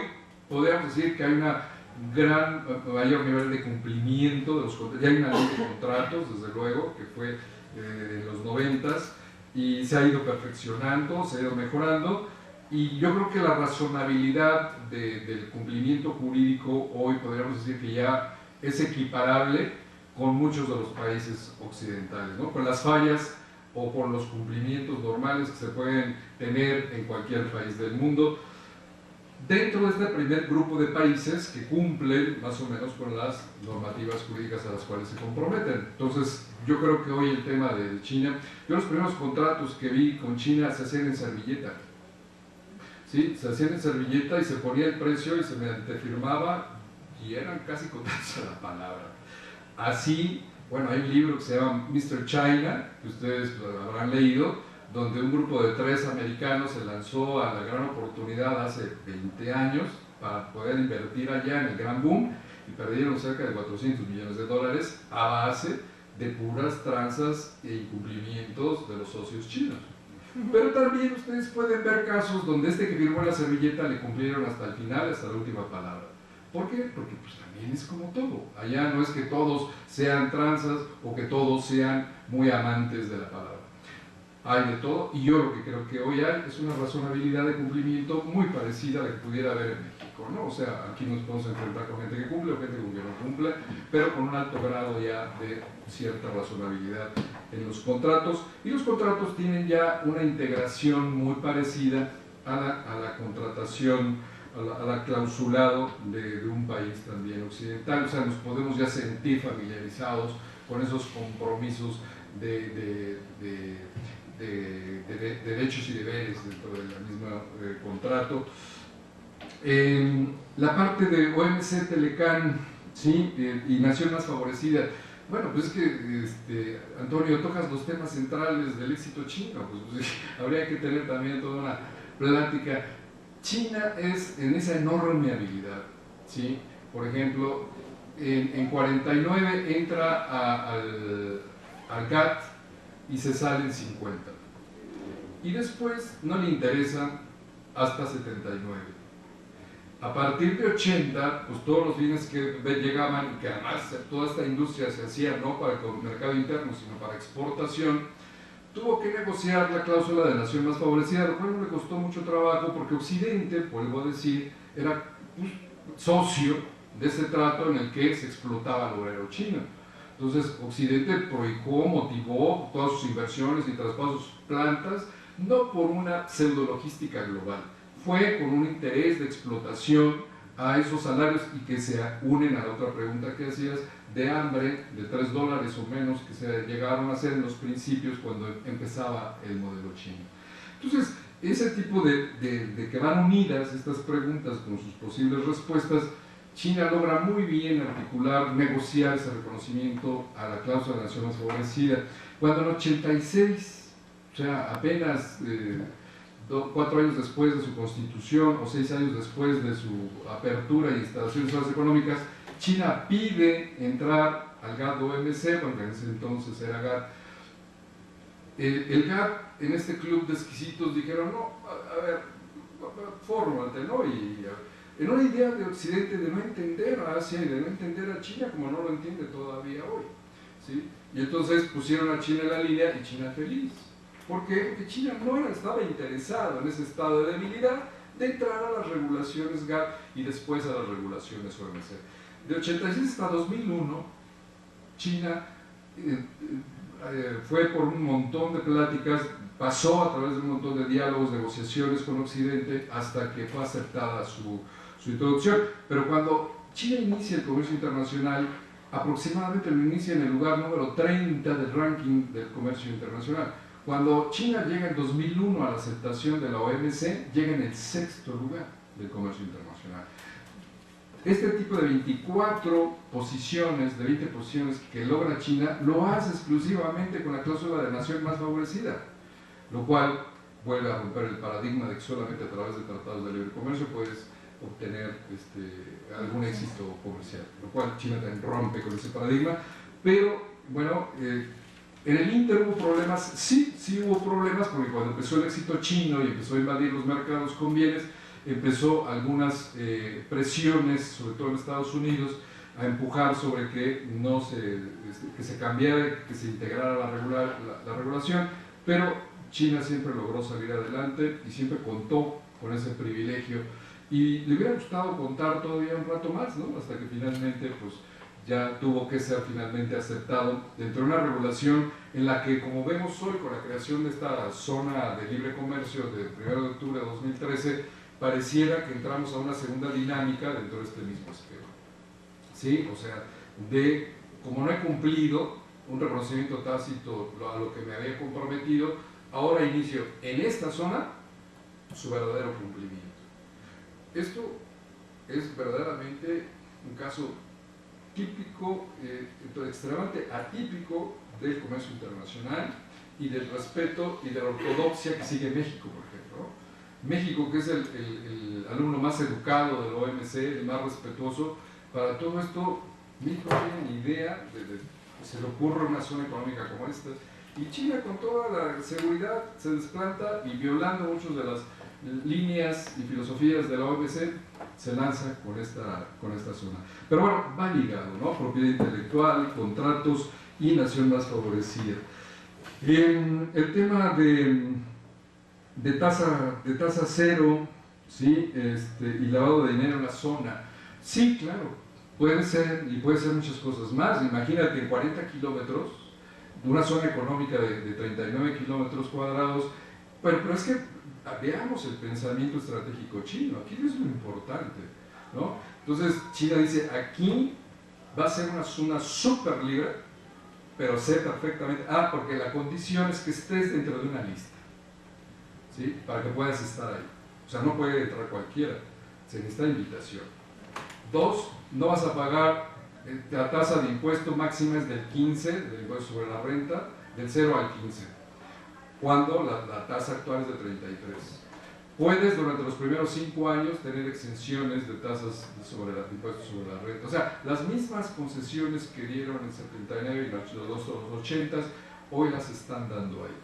podríamos decir que hay una mayor nivel de cumplimiento de los contratos. Ya hay una ley de contratos, desde luego, que fue en los 90s y se ha ido perfeccionando, se ha ido mejorando, y yo creo que la razonabilidad del cumplimiento jurídico hoy podríamos decir que ya es equiparable con muchos de los países occidentales, ¿no? Con las fallas o con los cumplimientos normales que se pueden tener en cualquier país del mundo, dentro de este primer grupo de países que cumplen más o menos con las normativas jurídicas a las cuales se comprometen. Entonces, yo creo que hoy el tema de China, yo los primeros contratos que vi con China se hacían en servilleta, ¿sí? Se hacían en servilleta y se ponía el precio y se me antefirmaba y eran casi contratos a la palabra. Así, bueno, hay un libro que se llama Mr. China, que ustedes lo habrán leído, donde un grupo de 3 americanos se lanzó a la gran oportunidad hace 20 años para poder invertir allá en el gran boom y perdieron cerca de $400 millones a base de puras tranzas e incumplimientos de los socios chinos. Pero también ustedes pueden ver casos donde que firmó la servilleta le cumplieron hasta el final, hasta la última palabra. ¿Por qué? Porque pues también es como todo. Allá no es que todos sean tranzas o que todos sean muy amantes de la palabra. Hay de todo, y yo lo que creo que hoy hay es una razonabilidad de cumplimiento muy parecida a la que pudiera haber en México, ¿no? O sea, aquí nos podemos enfrentar con gente que cumple o gente que no cumple, pero con un alto grado ya de cierta razonabilidad en los contratos, y los contratos tienen ya una integración muy parecida a la contratación, a la clausulado de un país también occidental. O sea, nos podemos ya sentir familiarizados con esos compromisos de derechos y deberes dentro del mismo contrato. La parte de OMC, Telecán, ¿sí? Y nación más favorecida. Bueno, pues es que, Antonio, tocas los temas centrales del éxito chino, pues habría que tener también toda una plática. China es en esa enorme habilidad, ¿sí? Por ejemplo, en 49 entra al GATT y se sale en 50. Y después no le interesan hasta 79. A partir de 80, pues todos los bienes que llegaban, que además toda esta industria se hacía no para el mercado interno, sino para exportación, tuvo que negociar la cláusula de nación más favorecida, lo cual no le costó mucho trabajo porque Occidente, vuelvo a decir, era socio de ese trato en el que se explotaba al obrero chino. Entonces Occidente prohijó, motivó todas sus inversiones y traspasos plantas, no por una pseudologística global, fue con un interés de explotación a esos salarios y que se unen a la otra pregunta que hacías de hambre de $3 o menos que se llegaron a hacer en los principios cuando empezaba el modelo chino. Entonces, ese tipo de que van unidas estas preguntas con sus posibles respuestas, China logra muy bien articular, negociar ese reconocimiento a la cláusula de nación más favorecida, cuando en 86, o sea, apenas 4 años después de su constitución o 6 años después de su apertura y instalación de zonas económicas, China pide entrar al GATT-OMC, porque en ese entonces era GATT. El GATT, en este club de exquisitos, dijeron, no, a ver, fórmate, ¿no? Y en una idea de Occidente de no entender a Asia y de no entender a China como no lo entiende todavía hoy, ¿sí? Y entonces pusieron a China en la línea y China feliz. ¿Por qué? Porque China no estaba interesado en ese estado de debilidad de entrar a las regulaciones GATT y después a las regulaciones OMC. De 86 hasta 2001, China fue por un montón de pláticas, pasó a través de un montón de diálogos, negociaciones con Occidente, hasta que fue aceptada su introducción. Pero cuando China inicia el comercio internacional, aproximadamente lo inicia en el lugar número 30 del ranking del comercio internacional. Cuando China llega en 2001 a la aceptación de la OMC, llega en el 6º lugar del comercio internacional. Este tipo de 24 posiciones, de 20 posiciones que logra China, lo hace exclusivamente con la cláusula de nación más favorecida, lo cual vuelve a romper el paradigma de que solamente a través de tratados de libre comercio puedes obtener algún éxito comercial, lo cual China también rompe con ese paradigma. Pero bueno, en el Inter hubo problemas, sí hubo problemas, porque cuando empezó el éxito chino y empezó a invadir los mercados con bienes, empezó algunas presiones, sobre todo en Estados Unidos, a empujar sobre que se cambiara, que se integrara la regulación, pero China siempre logró salir adelante y siempre contó con ese privilegio, y le hubiera gustado contar todavía un rato más, ¿no? Hasta que finalmente pues ya tuvo que ser finalmente aceptado dentro de una regulación en la que, como vemos hoy con la creación de esta zona de libre comercio del 1 de octubre de 2013, pareciera que entramos a una segunda dinámica dentro de este mismo esquema. ¿Sí? O sea, como no he cumplido un reconocimiento tácito a lo que me había comprometido, ahora inicio en esta zona su verdadero cumplimiento. Esto es verdaderamente un caso típico, extremadamente atípico del comercio internacional y del respeto y de la ortodoxia que sigue México, por ejemplo. México, que es el alumno más educado del OMC, el más respetuoso, para todo esto, México no tiene ni idea de se le ocurre una zona económica como esta. Y China, con toda la seguridad, se desplanta y, violando muchas de las líneas y filosofías de la OMC, se lanza con esta zona. Pero bueno, va ligado, ¿no? Propiedad intelectual, contratos y nación más favorecida. El tema de tasa cero, ¿sí? Y lavado de dinero en la zona. Sí, claro, puede ser, y puede ser muchas cosas más. Imagínate, en 40 kilómetros, una zona económica de 39 kilómetros cuadrados, pero es que veamos el pensamiento estratégico chino, aquí es lo importante, ¿no? Entonces China dice, aquí va a ser una zona súper libre, pero sé perfectamente, porque la condición es que estés dentro de una lista, ¿sí? Para que puedas estar ahí. O sea, no puede entrar cualquiera, se necesita invitación. 2, no vas a pagar, la tasa de impuesto máxima es del 15, del impuesto sobre la renta, del 0 al 15, cuando la tasa actual es de 33. Puedes durante los primeros 5 años tener exenciones de tasas sobre el impuesto sobre la renta. O sea, las mismas concesiones que dieron en 79 y los 80, hoy las están dando ahí.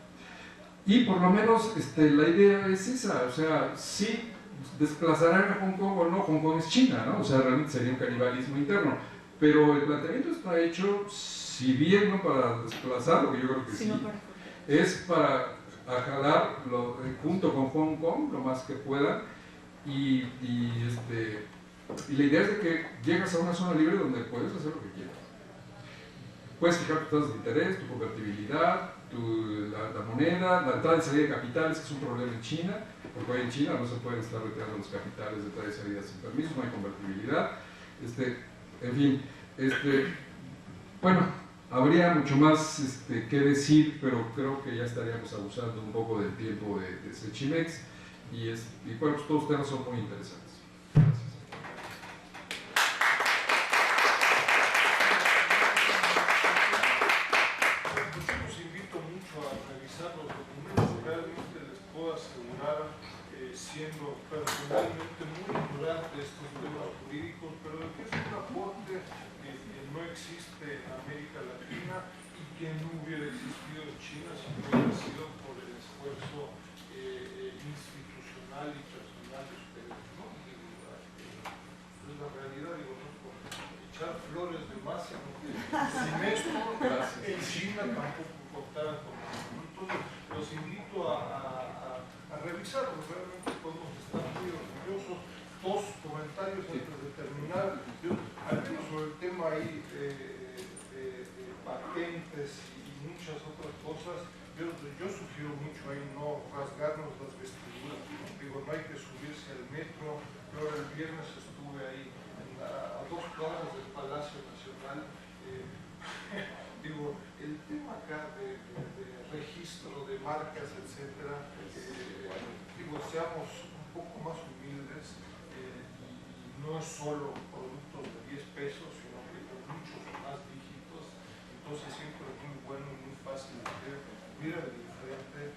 Y por lo menos la idea es esa, o sea, sí desplazarán a Hong Kong o no, Hong Kong es China, ¿no? O sea, realmente sería un canibalismo interno. Pero el planteamiento está hecho, si bien no para desplazarlo, que yo creo que sí, es para jalarlo junto con Hong Kong lo más que puedan, y la idea es de que llegas a una zona libre donde puedes hacer lo que quieras. puedes fijar tus tasas de interés, tu convertibilidad, la moneda, la entrada y salida de capitales, que es un problema en China, porque hoy en China no se pueden estar retirando los capitales de entrada y salida sin permiso, no hay convertibilidad. En fin, bueno, habría mucho más que decir, pero creo que ya estaríamos abusando un poco del tiempo de Sechimex, y bueno, pues todos los temas son muy interesantes. Gracias. Los invito mucho a revisar los documentos. Realmente les puedo asegurar, siendo personalmente muy ignorante de estos temas jurídicos, pero que es un aporte que no existe en América Latina y que no hubiera existido en China si no hubiera sido por el esfuerzo institucional y personal de ustedes, ¿no? Es la realidad, no es por echar flores de más, sino que sin esto en China tampoco contaran con nosotros. Entonces los invito a revisarlos. Realmente podemos estar muy orgullosos. Dos comentarios antes de terminar, al menos sobre el tema ahí de patentes y muchas otras cosas. Yo sugiero mucho ahí no rasgarnos las vestiduras, ¿no? Digo, no hay que subirse al metro. Yo ahora el viernes estuve ahí a 2 cuadras del Palacio Nacional. Digo, el tema acá de registro de marcas, etcétera, digo, seamos un poco más humildes, y no es solo productos de 10 pesos, sino que con muchos más dígitos. Entonces siempre es muy bueno y muy fácil de ver. Mira de diferente,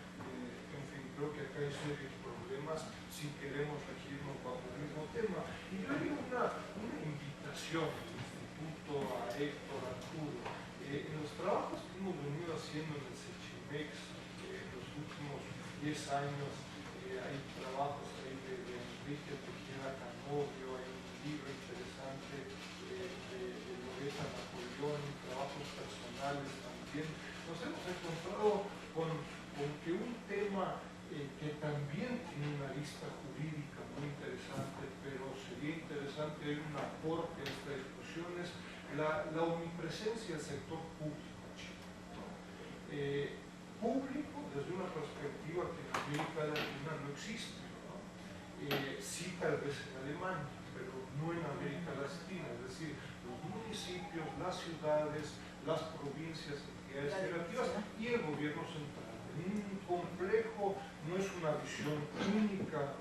en fin, creo que acá hay serios problemas si queremos regirnos bajo el mismo tema. Y yo haría una invitación al Instituto, a Héctor, a Arturo. En los trabajos que hemos venido haciendo en el Sechimex en los últimos 10 años, hay trabajos ahí de Enrique Tejeda Canovio, hay un libro interesante de Loreta Napoleón, trabajos personales también. Nos hemos encontrado con que un tema que también tiene una lista jurídica muy interesante, pero sería interesante hay un aporte a esta discusión, es la omnipresencia del sector público chino, ¿no? Público desde una perspectiva que en América Latina no existe, ¿no? Sí tal vez en Alemania, pero no en América Latina, es decir, los municipios, las ciudades, las provincias, entidades federativas y el gobierno central. En un complejo no es una visión única,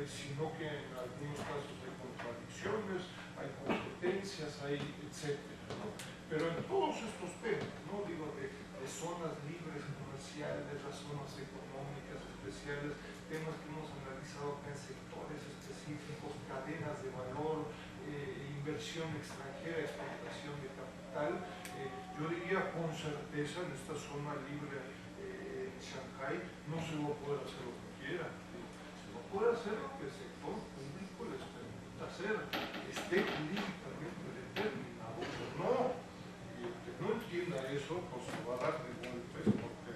sino que en algunos casos hay contradicciones, hay competencias, hay etcétera, ¿no? Pero en todos estos temas, ¿no? Digo, de zonas libres comerciales, las zonas económicas especiales, temas que hemos analizado acá en sectores específicos, cadenas de valor, inversión extranjera, exportación de capital, yo diría con certeza en esta zona libre en Shanghái no se va a poder hacer lo que quiera, se va a poder hacer lo que el sector público les permita hacer, esté jurídicamente determinado o no. Y el que no entienda eso, pues se va a dar de golpes, porque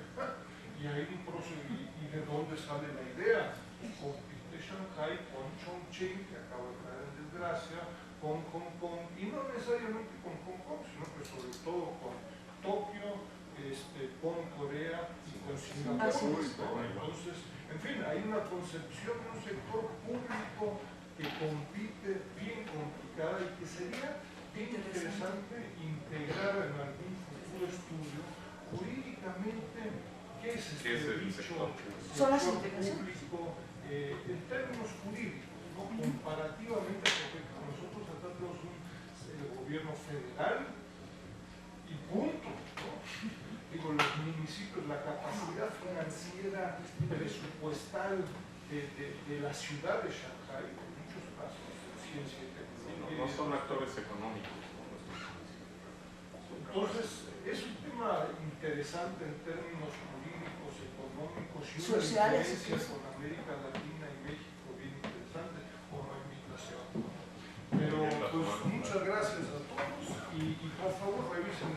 y hay un proceso, y de dónde sale la idea. Compite Shanghái con Chongqing, que acaba de caer en desgracia, con Hong Kong, y no necesariamente con Hong Kong, sino que sobre todo con Tokio, con Corea y con Singapur. Entonces, en fin, hay una concepción de un sector público que compite bien complicada y que sería bien interesante integrar en algún futuro estudio jurídicamente qué es este dicho sector público en términos jurídicos, ¿no? Comparativamente, porque nosotros acá tenemos el gobierno federal y punto, ¿no? Digo, los municipios, la capacidad financiera presupuestal de la ciudad de Shanghái, en muchos casos, ciencia y tecnología. No son actores económicos. Entonces, es un tema interesante en términos jurídicos, económicos y una sociales, diferencia con América Latina y México bien interesante como invitación. Pero, pues, muchas gracias a todos y por favor revisen